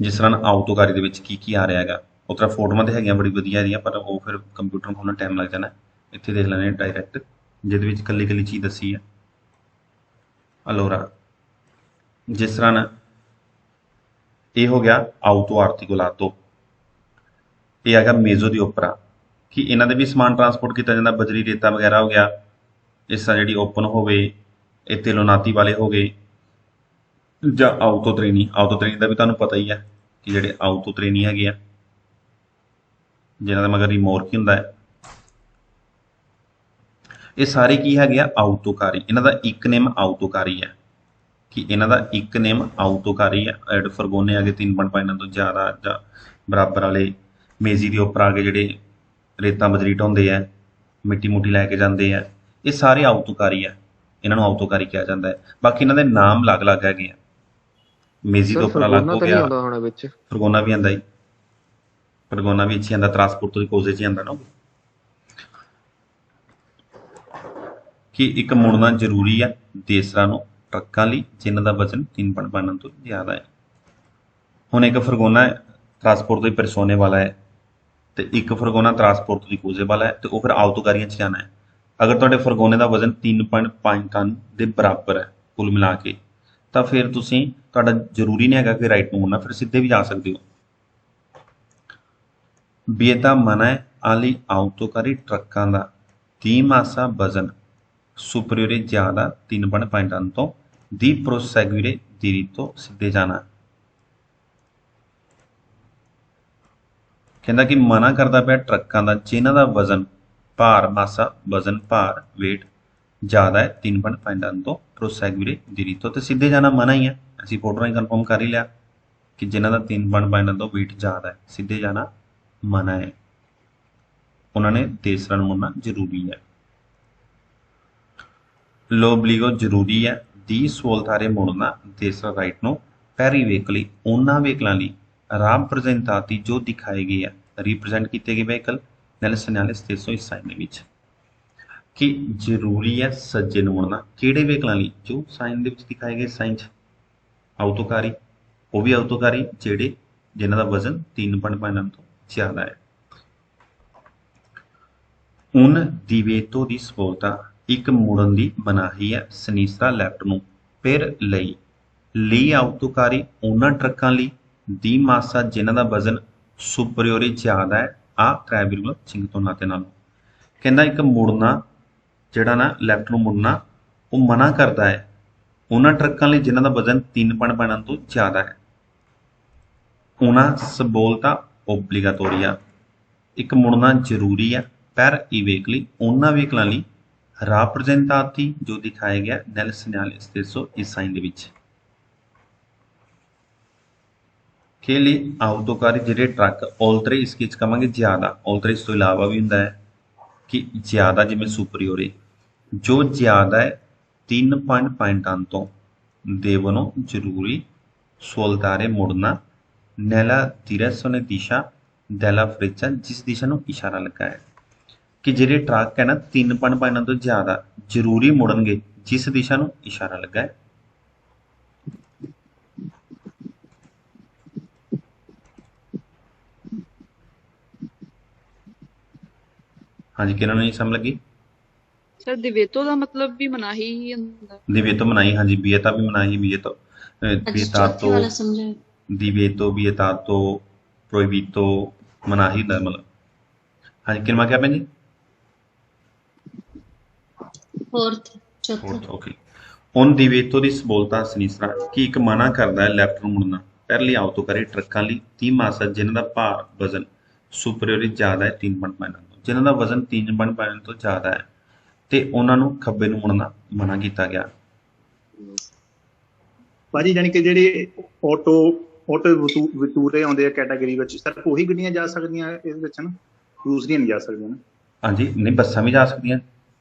ਜਿਸ ਤਰ੍ਹਾਂ ਆਊਟੋਕਾਰੀ ਦੇ ਵਿੱਚ ਕੀ ਕੀ ਆ ਰਿਹਾ ਹੈਗਾ ਉਸ ਤਰ੍ਹਾਂ ਫੋਟੋਆਂ ਤੇ ਹੈਗੀਆਂ ਬੜੀ ਵਧੀਆ ਇਹਦੀਆਂ ਪਰ ਉਹ ਫਿਰ ਕੰਪਿਊਟਰ ਨੂੰ ਖੋਲ੍ਹਣ ਟਾਈਮ ਲੱਗ ਜਾਣਾ। ਇੱਥੇ ਦੇਖ ਲੈਂਦੇ ਹਾਂ ਡਾਇਰੈਕਟ ਜਿਹਦੇ ਵਿੱਚ ਇਕੱਲੀ ਚੀਜ਼ ਦੱਸੀ ਹੈ। ਅਲੋਰਾ ਜਿਸ ਤਰ੍ਹਾਂ ਇਹ ਹੋ ਗਿਆ ਆਊਟੋ ਆਰਟੀਕੁਲਾਤੋ, ਇਹ ਹੈਗਾ ਮੇਜ਼ੋ ਦੀ ਓਪਰਾ ਕਿ ਇਹਨਾਂ ਦੇ ਵੀ ਸਮਾਨ ਟਰਾਂਸਪੋਰਟ ਕੀਤਾ ਜਾਂਦਾ ਬਜਰੀ ਰੇਤਾ ਵਗੈਰਾ ਹੋ ਗਿਆ। ਇਸ ਤਰ੍ਹਾਂ ਜਿਹੜੀ ਓਪਨ ਹੋਵੇ ਇਹ ਤੇਲੋਨਾਤੀ ਵਾਲੇ ਹੋ ਗਏ ਜਾਂ ਆਊਟੋ ਤਰੇਨੀ ਦਾ ਵੀ ਤੁਹਾਨੂੰ ਪਤਾ ਹੀ ਹੈ ਕਿ ਜਿਹੜੇ ਆਊਟੋ ਤਰੇਨੀ ਹੈਗੇ ਆ ਜਿਹਨਾਂ ਦਾ ਮਗਰ ਰਿਮੋਰਕ ਹੁੰਦਾ ਹੈ। ਇਹ ਸਾਰੇ ਕੀ ਹੈਗੇ ਆ ਆਊਟੋਕਾਰੀ। ਇਹਨਾਂ ਦਾ ਇੱਕ ਨੇਮ ਆਊਟੋਕਾਰੀ ਹੈ ਕਿ ਇਹਨਾਂ ਦਾ ਇੱਕ ਨੇਮ ਆਊਟੋਕਾਰੀ ਹੈ। ਐਡ ਫਰਗੋਨੇ ਆਗੇ 3.5 ਤੋਂ ਜ਼ਿਆਦਾ ਜਾਂ ਬਰਾਬਰ ਵਾਲੇ ਮੇਜ਼ੀ ਦੇ ਉੱਪਰ ਆ ਕੇ ਜਿਹੜੇ ਰੇਤਾਂ ਬਜਰੀ ਢੋਂਦੇ ਆ ਮਿੱਟੀ ਮੁੱਟੀ ਲੈ ਕੇ ਜਾਂਦੇ ਆ ਇਹ ਸਾਰੇ ਆਊਟੋਕਾਰੀ ਆ, ਇਹਨਾਂ ਨੂੰ ਆਊਟੋਕਾਰੀ ਕਿਹਾ ਜਾਂਦਾ ਹੈ। ਬਾਕੀ ਇਹਨਾਂ ਦੇ ਨਾਮ ਅਲੱਗ-ਅਲੱਗ ਹੈਗੇ ਆ। ਮੇਜ਼ੀ ਤੋਂ ਉੱਪਰ ਅਲੱਗ ਹੋ ਗਿਆ, ਫਰਗੋਨਾ ਵੀ ਆਉਂਦਾ ਜੀ, ਫਰਗੋਨਾ ਵੀ ਇੱਥੇ ਆਉਂਦਾ ਟਰਾਂਸਪੋਰਟ ਦੀ ਕੋਸ਼ਿਸ਼ 'ਚ ਆਉਂਦਾ ਨਾ ਕਿ ਇੱਕ ਮੁੜਨਾ ਜ਼ਰੂਰੀ ਹੈ ਦੇਸਰਾ ਨੂੰ ਟਰੱਕਾਂ ਲਈ ਜਿਨ੍ਹਾਂ ਦਾ ਵਜ਼ਨ 3.5 ਤੋਂ ਜ਼ਿਆਦਾ ਹੈ। ਹੁਣ ਇੱਕ ਫਰਗੋਨਾ ਟਰਾਂਸਪੋਰਟ ਦੀ ਪਰਸੋਨੇ ਵਾਲਾ ਹੈ ਤੇ ਇੱਕ ਫਰਗੋਨਾ ਟਰਾਂਸਪੋਰਟ ਦੀ ਕੋਜ਼ੇ ਵਾਲਾ ਹੈ, ਤੇ ਉਹ ਫਿਰ ਆਉਤਕਾਰੀਆਂ 'ਚ ਜਾਣਾ ਹੈ। ਅਗਰ ਤੁਹਾਡੇ ਫਰਗੋਨੇ ਦਾ ਵਜ਼ਨ 3.5 ਟਨ ਦੇ ਬਰਾਬਰ ਹੈ ਕੁੱਲ ਮਿਲਾ ਕੇ, ਤਾਂ ਫਿਰ ਤੁਸੀਂ ਤੁਹਾਡਾ ਜ਼ਰੂਰੀ ਨਹੀਂ ਹੈਗਾ ਕਿ ਰਾਈਟ ਨੂੰ ਮੁੜਨਾ, ਫਿਰ ਸਿੱਧੇ ਵੀ ਜਾ ਸਕਦੇ ਹੋ। ਵਿeta ਮਨਾ ਹੈ ਆਲੀ ਆਉਤਕਾਰੀ ਟਰੱਕਾਂ ਦਾ ਦੀ ਮਾਸਾ ਵਜ਼ਨ ਸੁਪਰੀਅਰ ਜ਼ਿਆਦਾ 3.5 ਟਨ ਤੋਂ ਦੀ ਪ੍ਰੋਸੈਗੂਰੇ ਦੀਰੀ ਤੋਂ ਸਿੱਧੇ ਜਾਣਾ। ਕਹਿੰਦਾ ਕਿ ਮਨਾ ਕਰਦਾ ਪਿਆ ਟਰੱਕਾਂ ਦਾ ਜਿਨ੍ਹਾਂ ਦਾ ਵਜ਼ਨ ਭਾਰ ਮਾਸਾ ਵਜ਼ਨ ਭਾਰ weight ਜ਼ਿਆਦਾ ਹੈ 3.5 ਟਨ ਤੋਂ ਪ੍ਰੋਸੈਗੂਰੇ ਦੀਰੀ ਤੋਂ, ਤੇ ਸਿੱਧੇ ਜਾਣਾ ਮਨਾ ਹੀ ਹੈ। ਅਸੀਂ ਫੋਟੋ ਰਾਹੀਂ ਕਨਫਰਮ ਕਰ ਹੀ ਲਿਆ ਕਿ ਜਿਨ੍ਹਾਂ ਦਾ 3.5 ਟਨ ਤੋਂ weight ਜ਼ਿਆਦਾ ਹੈ ਸਿੱਧੇ ਜਾਣਾ ਮਨਾ ਹੈ, ਉਹਨਾਂ ਨੇ ਤੀਸਰਾ ਨੂੰ ਮੁੜਨਾ ਜ਼ਰੂਰੀ ਹੈ। ਲੋਬਲੀਗੋ ਜ਼ਰੂਰੀ ਹੈ ਦੀ ਸਵੋਲਤਾਰੇ ਮੁੜਨਾ ਤੀਸਰਾ ਰਾਈਟ ਨੂੰ ਪੈਰੀ ਵਹੀਕਲੀ ਉਹਨਾਂ ਵਹੀਕਲਾਂ ਲਈ ਰਾਪ੍ਰਜ਼ੈਂਟਾਤੀ ਜੋ ਦਿਖਾਏ ਗਏ ਹੈ ਰਿਪਰੈਜ਼ੈਂਟ ਕੀਤੇ ਗਏ ਵਹੀਕਲ ਨੈਲ ਸਿਗਨਲ 300 ਇਸ ਸਾਈਨ ਦੇ ਵਿੱਚ ਕਿ ਜ਼ਰੂਰੀ ਹੈ ਸੱਜੇ ਨੂੰ ਮੁੜਨਾ ਕਿਹੜੇ ਵਹੀਕਲਾਂ ਲਈ ਜੋ ਸਾਈਨ ਦੇ ਵਿੱਚ ਦਿਖਾਏ ਗਏ ਸਾਈਨ 'ਚ ਆਉਤਕਾਰੀ, ਉਹ ਵੀ ਆਉਤਕਾਰੀ ਜਿਹੜੇ ਜਿਨ੍ਹਾਂ ਦਾ ਵਜ਼ਨ 3.5 ਟਨ ਤੋਂ ਜ਼ਿਆਦਾ ਹੈ। ਉਨ ਦੀਵੇਤੋ ਦੀ ਸਪੋਲਤਾ ਇੱਕ ਮੁੜਨ ਦੀ ਮਨਾਹੀ ਹੈ ਸਨੀਸਰਾ ਲੈਫਟ ਨੂੰ ਫਿਰ ਲਈ ਆਉਤਕਾਰੀ ਉਹਨਾਂ ਟਰੱਕਾਂ ਲਈ ਦੀ ਮਾਸਾ ਜਿਨ੍ਹਾਂ ਦਾ ਵਜ਼ਨ ਸੁਪਰੀਅਰ ਜ਼ਿਆਦਾ ਹੈ ਆ 3,5 ਤੋਂ ਨਾਤੇ ਨਾਲ। ਕਹਿੰਦਾ ਇੱਕ ਮੁੜਨਾ ਜਿਹੜਾ ਨਾ ਲੈਫਟ ਨੂੰ ਮੁੜਨਾ ਉਹ ਮਨਾ ਕਰਦਾ ਹੈ ਉਹਨਾਂ ਟਰੱਕਾਂ ਲਈ ਜਿਨ੍ਹਾਂ ਦਾ ਵਜ਼ਨ 3.5 ਟਨ ਤੋਂ ਜ਼ਿਆਦਾ ਹੈ। ਉਹਨਾਂ ਸਬੋਲਤਾ ਓਬਲੀਗਾਟੋਰੀਆ ਇੱਕ ਮੁੜਨਾ ਜ਼ਰੂਰੀ ਹੈ per i veicoli ਉਹਨਾਂ ਵਹੀਕਲਾਂ ਲਈ ਰਾਪ੍ਰਜ਼ੈਂਟਾਤੀ ਜੋ ਦਿਖਾਇਆ ਗਿਆ ਨੈਲ ਸਿਗਨਲ 300 ਇਸ ਸਾਈਨ ਦੇ ਵਿੱਚ के लिए आउटोकारी ਜਿਹੜੇ ਟਰੱਕ 올tre ਇਸ ਵਿੱਚ ਕਵਾਂਗੇ ਜ਼ਿਆਦਾ 올tre ਇਸ ਤੋਂ ਇਲਾਵਾ ਵੀ ਹੁੰਦਾ ਹੈ ਕਿ ਜ਼ਿਆਦਾ ਜਿਵੇਂ ਸੁਪਰੀਅਰ ਜੋ ਜ਼ਿਆਦਾ ਹੈ 3.5 ਟਨ ਤੋਂ ਦੇਵਨੋਂ ਜ਼ਰੂਰੀ ਸੋਲਤਾਰੇ ਮੁੜਨਾ ਨੈਲਾ direzione ਦਿਸ਼ਾ della freccia ਜਿਸ ਦਿਸ਼ਾ ਨੂੰ ਇਸ਼ਾਰਾ ਲੱਗਾ ਹੈ ਕਿ ਜਿਹੜੇ ਟਰੱਕ ਹੈ ਨਾ 3.5 ਟਨ ਤੋਂ ਜ਼ਿਆਦਾ ਜ਼ਰੂਰੀ ਮੁੜਨਗੇ ਜਿਸ ਦਿਸ਼ਾ ਨੂੰ ਇਸ਼ਾਰਾ ਲੱਗਾ ਹੈ। ਹਾਂਜੀ ਕਿਹਨਾਂ ਨੂੰ ਨਹੀਂ ਸਮਝ ਲੱਗੀ ਸਰ ਦਿਵੇਤੋ ਦਾ ਮਤਲਬ ਵੀ ਮਨਾਹੀ ਹੀ ਹੁੰਦਾ ਦਿਵੇਤੋ ਮਨਾਹੀ ਹਾਂਜੀ ਵਿਏਤਾ ਵੀ ਮਨਾਹੀ ਵਿਏਤੋ ਵਿਏਤਾतो वाला समझाए दिवेतो vietato proibito मनाही ਦਾ ਮਤਲਬ ਹਾਂਜੀ ਕਿੰਨਾ ਕਿਹਾ ਭੈਣ ਜੀ फोर्थ चौथा ओके उन दिवेतो ਦੀ ਸਬੋਲਤਾ ਸਨੀਸਰਾ ਕਿ ਇੱਕ ਮਨਾ ਕਰਦਾ ਹੈ ਲੈਫਟ ਨੂੰ ਮੁੜਨਾ ਪਹਿਲੀ ਆਉਤਕਾਰੀ ਟਰੱਕਾਂ ਲਈ 30 ਮਾਸਾ ਜਿਨ੍ਹਾਂ ਦਾ ਭਾਰ ਵਜ਼ਨ ਸੁਪਰੀਅਰ ਜ਼ਿਆਦਾ ਹੈ 3.5 ਟਨ ਤੋਂ ਜਿਨ੍ਹਾਂ ਦਾ ਵਜ਼ਨ 3.5 ਟਨ ਤੋਂ ਜ਼ਿਆਦਾ ਹੈ ਤੇ ਉਹਨਾਂ ਨੂੰ ਖੱਬੇ ਨੂੰ ਮੁੜਨਾ ਮਨਾ ਕੀਤਾ ਗਿਆ। ਭਾਜੀ ਜਾਨੀ ਕਿ ਜਿਹੜੇ ਆਟੋ ਵਿਤੂਰੇ ਆਉਂਦੇ ਆ ਕੈਟਾਗਰੀ ਵਿੱਚ ਸਿਰਫ ਉਹੀ ਗੱਡੀਆਂ ਜਾ ਸਕਦੀਆਂ ਇਹਦੇ ਵਿੱਚ ਨਾ ਦੂਸਰੀਆਂ ਨਹੀਂ ਜਾ ਸਕਦੀਆਂ ਨਾ ਹਾਂਜੀ ਨਹੀਂ ਬੱਸਾਂ ਵੀ ਜਾ ਸਕਦੀਆਂ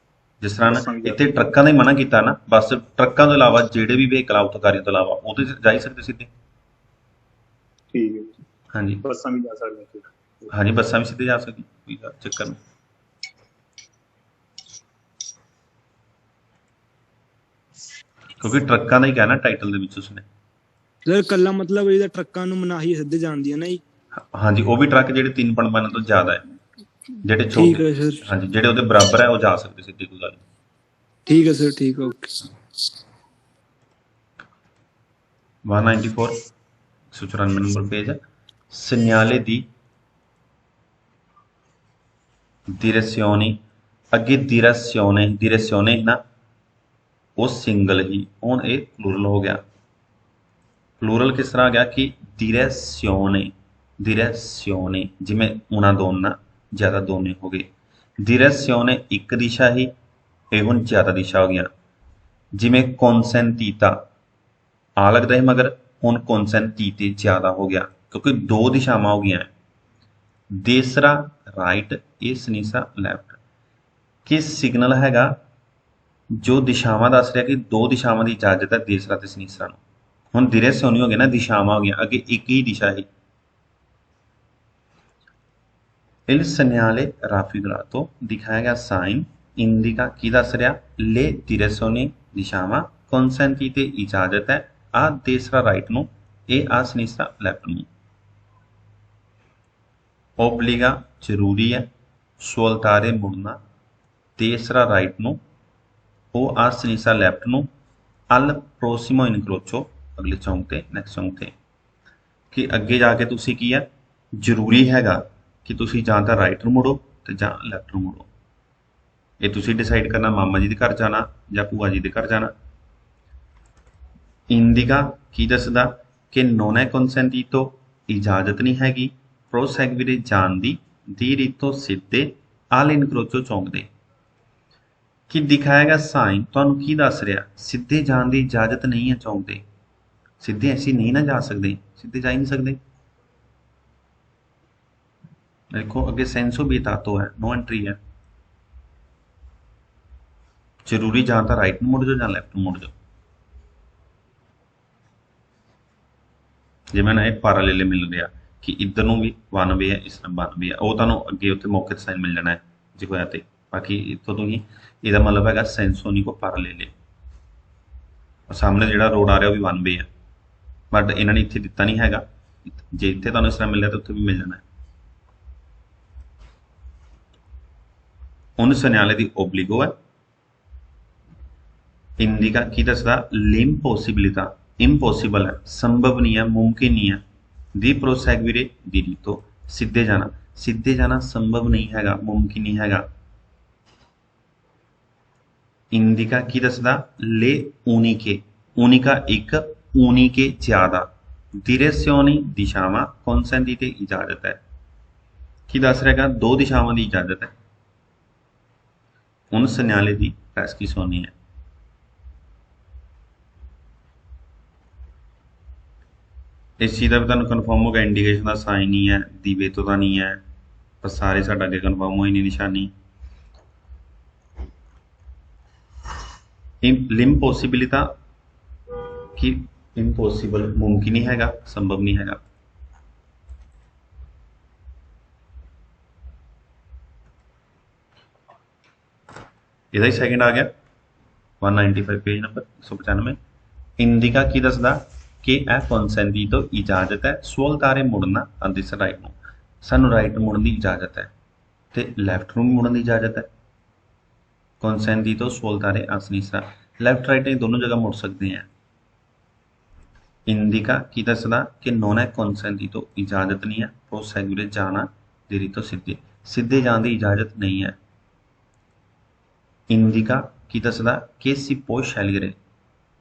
ਜਿਸ ਤਰ੍ਹਾਂ ਨਾ ਇੱਥੇ ਟਰੱਕਾਂ ਦਾ ਹੀ ਮਨਾ ਕੀਤਾ ਨਾ ਬੱਸ ਟਰੱਕਾਂ ਤੋਂ ਇਲਾਵਾ ਜਿਹੜੇ ਵੀ ਵਹੀਕਲ ਆਉਤਕਾਰੀਆਂ ਤੋਂ ਇਲਾਵਾ ਉਹ ਤੇ ਜਾ ਹੀ ਸਕਦੇ ਸਿੱਧੇ ਠੀਕ ਹੈ ਹਾਂਜੀ ਬੱਸਾਂ ਵੀ ਜਾ ਸਕਦੀਆਂ ਹਾਂਜੀ ਬੱਸਾਂ ਵੀ ਸਿੱਧੇ ਜਾ ਸਕਦੀਆਂ ਕੋਈ ਚੱਕਰ ਨਹੀਂ। ਕਿਉਂਕਿ ਟਰੱਕਾਂ ਦਾ ਹੀ ਕਹਿਣਾ ਟਾਈਟਲ ਦੇ ਵਿੱਚ ਉਸਨੇ ਸਰ ਕੱਲਾ ਮਤਲਬ ਇਹਦਾ ਟਰੱਕਾਂ ਨੂੰ ਮਨਾਹੀ ਸਿੱਧੇ ਜਾਂਦੀ ਹੈ ਨਾ ਜੀ ਹਾਂਜੀ ਉਹ ਵੀ ਟਰੱਕ ਜਿਹੜੇ 3.5 ਤੋਂ ਜ਼ਿਆਦਾ ਹੈ ਜਿਹੜੇ ਠੀਕ ਛੋਟੇ ਹੈ ਸਰ ਹਾਂਜੀ ਜਿਹੜੇ ਉਹਦੇ ਬਰਾਬਰ ਹੈ ਉਹ ਜਾ ਸਕਦੇ ਸਿੱਧੇ ਕੋਈ ਗੱਲ ਨਹੀਂ। ਠੀਕ ਹੈ ਸਰ ਠੀਕ ਹੈ ਓਕੇ 194 194 ਨੰਬਰ ਪੇਜ ਹੈ segnale di direzioni ਅੱਗੇ direzione ਨਾ ਉਹ ਸਿੰਗਲ ਹੀ ਹੁਣ ਇਹ ਪਲੂਰਲ ਹੋ ਗਿਆ। ਪਲੂਰਲ ਕਿਸ ਤਰ੍ਹਾਂ ਆ ਗਿਆ ਕਿ direzione ਜਿਵੇਂ ਉਹਨਾਂ ਦੋਨਾਂ ਜ਼ਿਆਦਾ ਦੋਨੇ ਹੋ ਗਏ direzione ਇੱਕ ਦਿਸ਼ਾ ਹੀ ਇਹ ਹੁਣ ਜ਼ਿਆਦਾ ਦਿਸ਼ਾ ਹੋ ਗਿਆ ਜਿਵੇਂ consentita ਆ ਲੱਗਦਾ ਹੈ ਮਗਰ ਹੁਣ consentite ਜ਼ਿਆਦਾ ਹੋ ਗਿਆ ਕਿਉਂਕਿ ਦੋ ਦਿਸ਼ਾਵਾਂ ਹੋ ਗਈਆਂ ਦੇਸਰਾ ਰਾਈਟ ਇਹ ਸਨੀਸਾ ਲੈਫਟ ਕਿ ਸਿਗਨਲ ਹੈਗਾ ਜੋ ਦਿਸ਼ਾਵਾਂ ਦੱਸ ਰਿਹਾ ਕਿ ਦੋ ਦਿਸ਼ਾਵਾਂ ਦੀ ਇਜਾਜ਼ਤ ਹੈ ਦੇਸਰਾ ਤੇ ਸਨੀਸਰਾ ਨੂੰ ਹੁਣ direzione ਹੋ ਗਿਆ ਨਾ ਦਿਸ਼ਾਵਾਂ ਹੋ ਗਈਆਂ ਅੱਗੇ ਇੱਕ ਹੀ ਦਿਸ਼ਾ ਹੈ। il segnale raffigurato ਦਿਖਾਇਆ ਗਿਆ ਸਾਈਨ ਇੰਡੀਕਾ ਕੀ ਦੱਸ ਰਿਹਾ le direzioni ਦਿਸ਼ਾਵਾਂ consentite ਇਜਾਜ਼ਤ ਹੈ ਆ ਦੇਸਰਾ ਰਾਈਟ ਨੂੰ ਇਹ ਆ ਸਿਨਿਸਟਰਾ ਲੈਫਟ ਨੂੰ। ਓਬਲੀਗਾ ਜ਼ਰੂਰੀ ਹੈ, ਸੋਲਤਾਰੇ ਮੁੜਨਾ, ਤੀਸਰਾ ਰਾਈਟ ਨੂੰ, ਉਹ ਆ ਸਿਨਿਸਟਰਾ ਲੈਫਟ ਨੂੰ, ਅਲ ਪ੍ਰੋਸੀਮੋ ਇਨਕਰੋਚੋ ਅਗਲੇ ਚੌਂਕ ਤੇ ਨੈਕਸਟ ਚੌਂਕ ਤੇ। ਕਿ ਅੱਗੇ ਜਾ ਕੇ ਤੁਸੀਂ ਕੀ ਹੈ, ਜ਼ਰੂਰੀ ਹੈਗਾ ਕਿ ਤੁਸੀਂ ਜਾਂ ਤਾਂ ਰਾਈਟ ਨੂੰ ਮੁੜੋ ਤੇ ਜਾਂ ਲੈਫਟ ਨੂੰ ਮੁੜੋ। ਇਹ ਤੁਸੀਂ ਡਿਸਾਈਡ ਕਰਨਾ, ਮਾਮਾ ਜੀ ਦੇ ਘਰ ਜਾਣਾ ਜਾਂ ਭੂਆ ਜੀ ਦੇ ਘਰ ਜਾਣਾ। ਇੰਡੀਕਾ ਕੀ ਦੱਸਦਾ ਕਿ ਨੋਨ ਹੈ ਕਨਸੈਂਟੀਟੋ ਇਜਾਜ਼ਤ ਨਹੀਂ ਹੈਗੀ ਪ੍ਰੋਸੈਗਵੀਰੇ ਜਾਣ ਦੀ ਰੀਤੋਂ ਸਿੱਧੇ ਆਲ ਇਨਕਰੋਚੋ ਚੌਂਕ ਦੇ। ਕੀ ਦਿਖਾਏਗਾ ਸਾਈਨ ਤੁਹਾਨੂੰ ਕੀ ਦੱਸ ਰਿਹਾ, ਸਿੱਧੇ ਜਾਣ ਦੀ ਇਜਾਜ਼ਤ ਨਹੀਂ ਹੈ ਚੌਂਕ ਦੇ, ਸਿੱਧੇ ਅਸੀਂ ਨਹੀਂ ਨਾ ਜਾ ਸਕਦੇ, ਸਿੱਧੇ ਜਾ ਹੀ ਨਹੀਂ ਸਕਦੇ। देखो अगे सेंसो बीतातो है, नो एंट्री है। जरूरी जहां तो राइट मुड़ जाओ या लैफ्ट मुड़ जाओ। जिवें ना एक पैरेलल मिल रहा कि इधर नूं भी 1 वे है, इस तरह 1 वे है, वो तुहानूं अगे उत्ते मौके ते साइन मिल जाना है जे होया ते। बाकी इत्थों तो ही इहदा मतलब हैगा सेंसोनिको पैरेलल, और सामने जिहड़ा रोड आ रहा वो भी 1 वे है, बट इन्होंने इत्थे दिता नहीं हैगा। जे इत्थे तुहानूं इस तरह मिल रहा तो उत्थे भी मिल जाना है। उन सन्याले दी ओब्लिगो है। इंडिका की दसदा लिम्पोसिबिलिटा इम्पॉसिबल है, संभव नहीं है, मुमकिन नहीं है। दी प्रोसेगविरे दी रीतो सीधे जाना संभव नहीं हैगा, मुमकिन नहीं हैगा। इंडिका की दसदा ले ऊनिका एक ऊनिके ज्यादा दिरेस्योनी दिशावां कॉन्सेंटी ते इजाजत है। की दस रहेगा 2 दिशावां की इजाजत है। उन सन्याले दी प्रेस्क्रिप्शन है। इस चीज़ का भी तुहानूं कन्फर्म होगा, इंडिकेशन का साइन ही है, दिवेतो का नहीं है, पर सारे साडे अगे कन्फर्म होई नहीं निशानी। लिम्पोसिबिलिटा कि इम्पॉसिबल, मुमकिन नहीं हैगा, संभव नहीं हैगा। इहदा ही सैकेंड आ गया 195 पेज नंबर 195। इंडिका की दसदा कि यह कॉन्सेंटी तो इजाजत है स्वलतारे मुड़ना दिस राइट नूं, सानू राइट मुड़न की इजाजत है तो लैफ्ट नूं मुड़न की इजाजत है। कॉन्सेंटी तो स्वलतारे आसनीसरा लैफ्ट राइट ने दोनों जगह मुड़ सकते हैं। इंडिका की दसदा कि नॉन है कॉन्सेंटी तो इजाजत नहीं है प्रोसेगुरे जाना देरी तो सीधे जाने की इजाजत नहीं है। इंडिका की दसदा कि सी पोश शैलीरे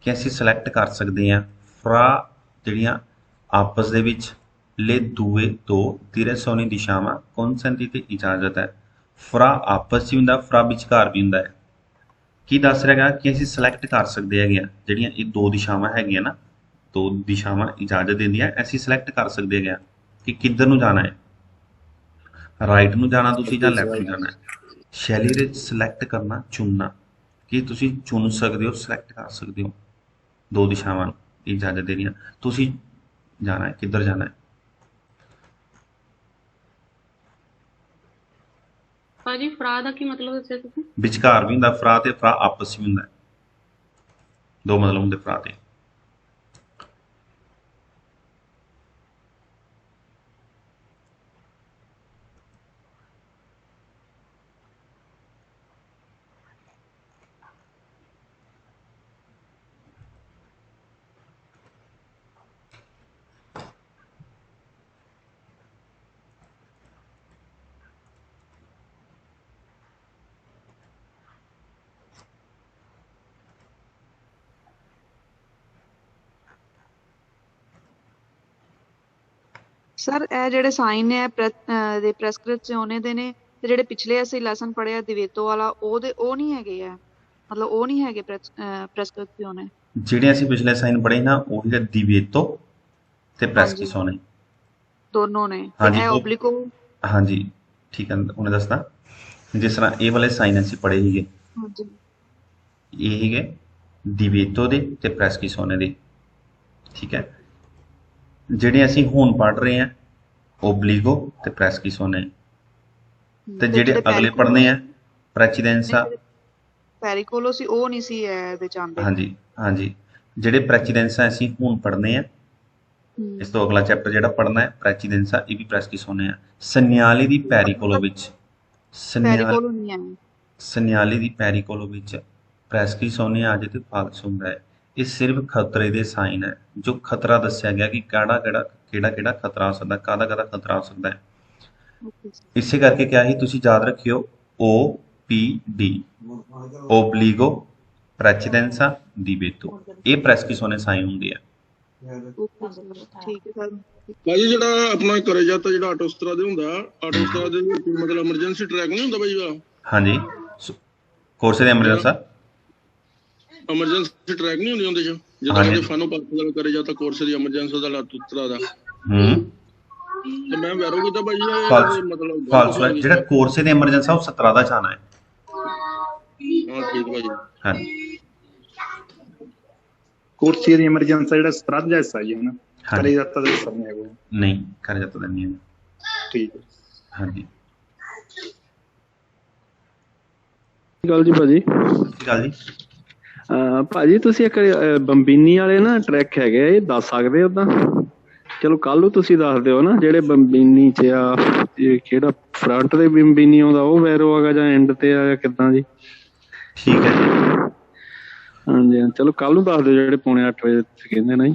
कि असीं सिलेक्ट कर सकते हैं फ्रा जिहड़ियां आपस दे विच ले दूए दो दिरेसोनी दिशावां कॉन्सेंटी ते इजाजत है। फ्रा आपस च हुंदा, फ्रा विचकार भी हुंदा है। की दस रहा कि असीं सिलेक्ट कर सकते हैं जिहड़ियां ये 2 दिशावां हैगियां ना, 2 दिशावां इजाजत देंदियां, असीं सिलेक्ट कर सकते हैं कि किधर नूं जाना है, राइट नूं जाना तुसीं जां लैफ्ट नूं जाना है। शैली दे सिलेक्ट करना, चुनना कि तुसीं चुन सकते हो, सिलेक्ट कर सकते हो 2 दिशावां इजाजत देनियां, तुसीं जाना है, किधर जाना है। भाजी फ्रा दा की मतलब दस्सिया तुसीं? विचकार भी हुंदा, फ्रा ते फ्रा आपस में हुंदा, 2 मतलब हुंदे फ्रा ते। ਸਰ ਇਹ ਜਿਹੜੇ ਸਾਈਨ ਨੇ ਦੇ ਪ੍ਰੈਸਕ੍ਰਿਪਸ਼ਨੇ ਦੇ ਨੇ ਤੇ ਜਿਹੜੇ ਪਿਛਲੇ ਅਸੀਂ ਲੈਸਨ ਪੜਿਆ ਦਿਵੇਤੋ ਵਾਲਾ ਉਹ ਨਹੀਂ ਹੈਗੇ ਆ, ਮਤਲਬ ਉਹ ਨਹੀਂ ਹੈਗੇ ਪ੍ਰੈਸਕ੍ਰਿਪਸ਼ਨੇ ਜਿਹੜੇ ਅਸੀਂ ਪਿਛਲੇ ਸਾਈਨ ਪੜ੍ਹੇ ਨਾ ਉਹ ਹੈ ਦਿਵੇਤੋ ਤੇ ਪ੍ਰੈਸਕ੍ਰਿਪਸ਼ਨੇ ਦੋਨੋਂ ਨੇ। ਇਹ ਓਬਲਿਕੋ ਹਾਂਜੀ ਠੀਕ ਹੈ, ਉਹਨੇ ਦੱਸਦਾ ਜਿਸ ਤਰ੍ਹਾਂ ਇਹ ਵਾਲੇ ਸਾਈਨ ਅਸੀਂ ਪੜ੍ਹੇ ਸੀਗੇ, ਹਾਂਜੀ ਇਹ ਹੈਗੇ ਦਿਵੇਤੋ ਦੇ ਤੇ ਪ੍ਰੈਸਕ੍ਰਿਪਸ਼ਨੇ ਦੇ, ਠੀਕ ਹੈ। ਜਿਹੜੇ ਅਸੀਂ ਹੁਣ ਪੜ੍ਹ ਰਹੇ ਹਾਂ ਓਬਲੀਗੋ ਤੇ ਪ੍ਰੈਸਕ੍ਰਿਪਸ਼ਨੇ, ਤੇ ਜਿਹੜੇ ਅਗਲੇ ਪੜ੍ਹਨੇ ਆ ਪ੍ਰੈਸੀਡੈਂਸਾ ਪੈਰੀਕੋਲੋ ਸੀ, ਉਹ ਨਹੀਂ ਸੀ ਇਹਦੇ ਚ ਆਉਂਦੇ। ਹਾਂਜੀ ਹਾਂਜੀ, ਜਿਹੜੇ ਪ੍ਰੈਸੀਡੈਂਸਾ ਅਸੀਂ ਹੁਣ ਪੜ੍ਹਨੇ ਆ ਇਸ ਤੋਂ ਅਗਲਾ ਚੈਪਟਰ ਜਿਹੜਾ ਪੜ੍ਹਨਾ ਹੈ ਪ੍ਰੈਚੀਡੈਂਸਾ, ਇਹ ਵੀ ਪ੍ਰੈਸਕ੍ਰਿਪਸ਼ਨੇ ਆ। ਸਨਿਆਲੀ ਦੀ ਪੈਰੀਕੋਲੋ ਵਿੱਚ ਪੈਰੀਕੋਲੋ ਨਹੀਂ ਹੈ। ਸਨਿਆਲੀ ਦੀ ਪੈਰੀਕੋਲੋ ਵਿੱਚ ਪ੍ਰੈਸਕ੍ਰਿਪਸ਼ਨੇ ਆ ਜੇ ਤੇ ਫਾਲਸ ਹੁੰਦਾ ਹੈ। ਇਹ ਸਿਰਫ ਖਤਰੇ ਦੇ ਸਾਈਨ ਹੈ, ਜੋ ਖਤਰਾ ਦੱਸਿਆ ਗਿਆ ਕਿ ਕਿਹੜਾ ਖਤਰਾ ਹੋ ਸਕਦਾ, ਕਾਹਦਾ ਖਤਰਾ ਹੋ ਸਕਦਾ ਹੈ। ਇਸੇ ਕਰਕੇ ਕਿਹਾ ਸੀ ਤੁਸੀਂ ਯਾਦ ਰੱਖਿਓ OPD ਓਬਲੀਗੋ ਪ੍ਰੈਚੀਡੈਂਸਾ ਦੀ ਵੇਤੋ, ਇਹ ਪ੍ਰੈਸਕ੍ਰਿਪਸ਼ਨੇ ਸਾਈਨ ਹੁੰਦੇ ਆ। ਠੀਕ ਹੈ ਸਰ। ਭਾਜੀ ਜਿਹੜਾ ਆਪਣਾ ਕਰੇ ਜਾਂਦਾ ਜਿਹੜਾ ਆਟੋਸਟਰਾ ਦੇ ਹੁੰਦਾ, ਆਟੋਸਟਰਾ ਦੇ ਵਿੱਚ ਮਤਲਬ ਐਮਰਜੈਂਸੀ ਟਰੈਕ ਨਹੀਂ ਹੁੰਦਾ ਭਾਜੀ ਦਾ? ਹਾਂਜੀ, ਕੋਰਸੇ ਦੇ ਐਮਰਜੈਂਸਾ ਐਮਰਜੈਂਸੀ ਟਰੈਕ ਨਹੀਂ ਹੁੰਦੀ ਉਹਦੇ ਚ, ਜਿੱਦਾਂ ਉਹਦੇ ਫਾਨੋ ਪਾਰਕ ਦਾ ਕਰੇ ਜਾਂਦਾ ਕੋਰਸੇ ਦੀ ਐਮਰਜੈਂਸੀ ਦਾ ਆਟੋਸਟਰਾ ਦਾ। ਤੇ ਮੈਂ ਵੈਰੋ ਕੀਤਾ ਭਾਜੀ ਮਤਲਬ ਫਾਲਸ ਹੈ। ਜਿਹੜਾ ਕੋਰਸੇ ਦੇ ਐਮਰਜੈਂਸਾ ਉਹ 17 ਦਾ ਚਾਹਨਾ ਹੈ। ਹਾਂ ਠੀਕ ਭਾਜੀ। ਹਾਂਜੀ, ਕੋਰਸੇ ਦੀ ਐਮਰਜੈਂਸੀ ਜਿਹੜਾ 17 ਦਾ ਹਿੱਸਾ ਜੀ ਹੈ ਨਾ, ਕਰੇ ਜਾਂਦਾ ਦਾ ਹਿੱਸਾ ਨਹੀਂ ਹੈਗਾ। ਨਹੀਂ ਕਰੇ ਜਾਂਦਾ ਦਾ ਨਹੀਂ ਹੈ। ਠੀਕ ਹੈ। ਹਾਂਜੀ, ਗੱਲ ਜੀ ਭਾਜੀ। ਗੱਲ ਜੀ। ਭਾਜੀ ਤੁਸੀਂ ਇੱਕ ਬੰਬੀਨੀ ਵਾਲੇ ਨਾ ਟਰੈਕ ਹੈਗੇ, ਇਹ ਦੱਸ ਸਕਦੇ ਉਦਾਂ? ਚਲੋ ਕੱਲ ਨੂੰ ਤੁਸੀਂ ਦੱਸ ਦਿਓ ਨਾ, ਜਿਹੜੇ ਬੰਬੀਨੀ ਚ ਆ, ਕਿਹੜਾ ਫਰੰਟ ਦੇ ਬੰਬੀਨੀ ਆਉਂਦਾ ਉਹ ਵੈਰੋ ਹੈਗਾ ਜਾਂ ਐਂਡ ਤੇ ਆ ਜਾਂ ਕਿੱਦਾਂ ਜੀ? ਠੀਕ ਹੈ ਜੀ। ਹਾਂਜੀ ਚਲੋ ਕੱਲ ਨੂੰ ਦੱਸ ਦਿਓ, ਜਿਹੜੇ ਪੌਣੇ 8 ਵਜੇ ਤੁਸੀਂ ਕਹਿੰਦੇ ਨਾ ਜੀ।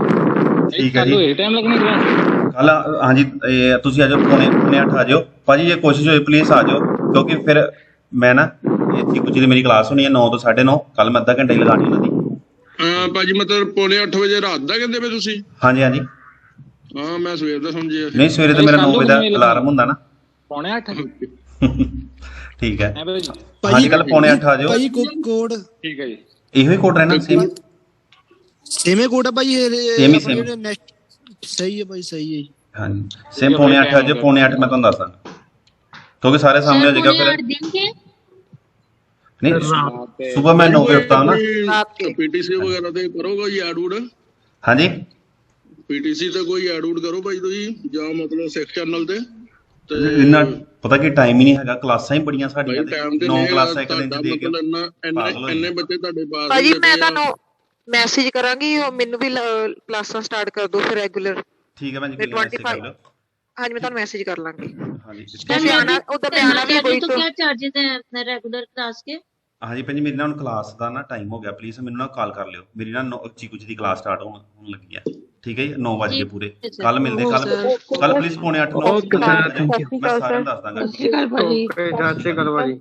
ਠੀਕ ਹੈ ਜੀ। ਕੱਲ ਹਾਂਜੀ ਤੁਸੀਂ ਆ ਜਾਓ, ਪੌਣੇ 8 ਆ ਜਾਓ ਭਾਜੀ, ਜੇ ਕੋਸ਼ਿਸ਼ ਹੋਏ ਪਲੀਜ਼ ਆ ਜਾਓ, ਕਿਉਂਕਿ ਫਿਰ ਮੈਂ ਨਾ ਇੱਥੇ ਕੁਝ ਦੀ ਮੇਰੀ ਕਲਾਸ ਹੋਣੀ ਹੈ 9 ਤੋਂ 9:30, ਕੱਲ ਮੈਂ ਅੱਧਾ ਘੰਟਾ ਹੀ ਲਗਾਣੀ ਉਹਨਾਂ ਦੀ। ਭਾਜੀ ਮਤਲਬ ਪੌਣੇ 8 ਵਜੇ ਰਾਤ ਦਾ ਕਹਿੰਦੇ ਪਏ ਤੁਸੀਂ? ਹਾਂਜੀ ਹਾਂਜੀ। ਹਾਂ ਮੈਂ ਸਵੇਰ ਦਾ ਸਮਝਿਆ। ਨਹੀਂ ਸਵੇਰੇ ਤਾਂ ਮੇਰਾ 9 ਵਜੇ ਦਾ ਅਲਾਰਮ ਹੁੰਦਾ ਨਾ। ਪੌਣੇ 8 ਠੀਕ ਹੈ ਹਾਂਜੀ, ਕੱਲ ਪੌਣੇ 8 ਆ ਜਾਓ ਭਾਈ। ਕੋਡ ਠੀਕ ਹੈ ਜੀ। ਇਹੋ ਹੀ ਕੋਡ ਰਹਿਣਾ, ਸੇਮੇ ਕੋਡ ਹੈ ਭਾਈ। ਸੇਮ ਸਹੀ ਹੈ ਭਾਈ, ਸਹੀ ਹੈ। ਹਾਂਜੀ ਸੇਮ ਪੌਣੇ 8 ਆ ਜਾਓ। ਪੌਣੇ 8 ਮੈਂ ਤੁਹਾਨੂੰ ਦੱਸਦਾ, ਕਿਉਂਕਿ ਸਾਰੇ ਸਾਹਮਣੇ ਹੋ ਜਾਏਗਾ ਫਿਰ। नहीं सुबह मैं 9 बजे उठता हूँ ना। पीटीसी वगैरह ते करोगे जी ऐड वूड? हाँ जी पीटीसी ते कोई ऐड वूड करो भाई तुसी ਜਾਂ ਮਤਲਬ ਸਿੱਖ ਚੈਨਲ ਤੇ ਇੰਨਾ ਪਤਾ ਕਿ ਟਾਈਮ ਹੀ ਨਹੀਂ ਹੈਗਾ, ਕਲਾਸਾਂ ਹੀ ਬੜੀਆਂ ਸਾਡੀਆਂ, 9 ਕਲਾਸਾਂ ਇੱਕ ਦਿਨ ਚ ਦੇ ਕੇ ਇੰਨੇ ਬੱਚੇ ਤੁਹਾਡੇ ਪਾਸ। ਭਾਜੀ ਮੈਂ ਤੁਹਾਨੂੰ ਮੈਸੇਜ ਕਰਾਂਗੀ, ਉਹ ਮੈਨੂੰ ਵੀ ਕਲਾਸਾਂ ਸਟਾਰਟ ਕਰ ਦਿਓ ਫਿਰ ਰੈਗੂਲਰ। ਠੀਕ ਹੈ ਮੈਂ ਜੀ, ਮੈਸੇਜ ਕਰ ਲਓ। ਹਾਂਜੀ ਮੈਂ ਤੁਹਾਨੂੰ ਮੈਸੇਜ ਕਰ ਲਾਂਗੀ। ਹਾਂਜੀ ਤੁਸੀਂ ਆਣਾ ਉਧਰ ਤੇ ਆਣਾ ਵੀ ਕੋਈ तो क्या चार्जेस है रेगुलर क्लास के? ਹਾਂਜੀ ਭੈਣ ਜੀ ਮੇਰੀ ਨਾ ਹੁਣ ਕਲਾਸ ਦਾ ਨਾ ਟਾਈਮ ਹੋ ਗਿਆ, ਪਲੀਜ਼ ਮੈਨੂੰ ਨਾ ਕਾਲ ਕਰ ਲਿਓ, ਮੇਰੀ ਨਾ 9 ਕੁਝ ਦੀ ਕਲਾਸ ਸਟਾਰਟ ਹੋਣ ਲੱਗੀ ਆ। ਠੀਕ ਹੈ ਜੀ 9 ਵਜੇ ਪੂਰੇ। ਕੱਲ ਮਿਲਦੇ, ਕੱਲ ਪਲੀਜ਼ ਪੌਣੇ 8 9 ਮੈਂ ਸਾਰਿਆਂ ਨੂੰ ਦੱਸ ਦਾਂਗਾ। ਸਤਿ ਸ਼੍ਰੀ ਅਕਾਲ ਭਾਜੀ। ਸਤਿ ਸ਼੍ਰੀ ਅਕਾਲ ਭਾਜੀ।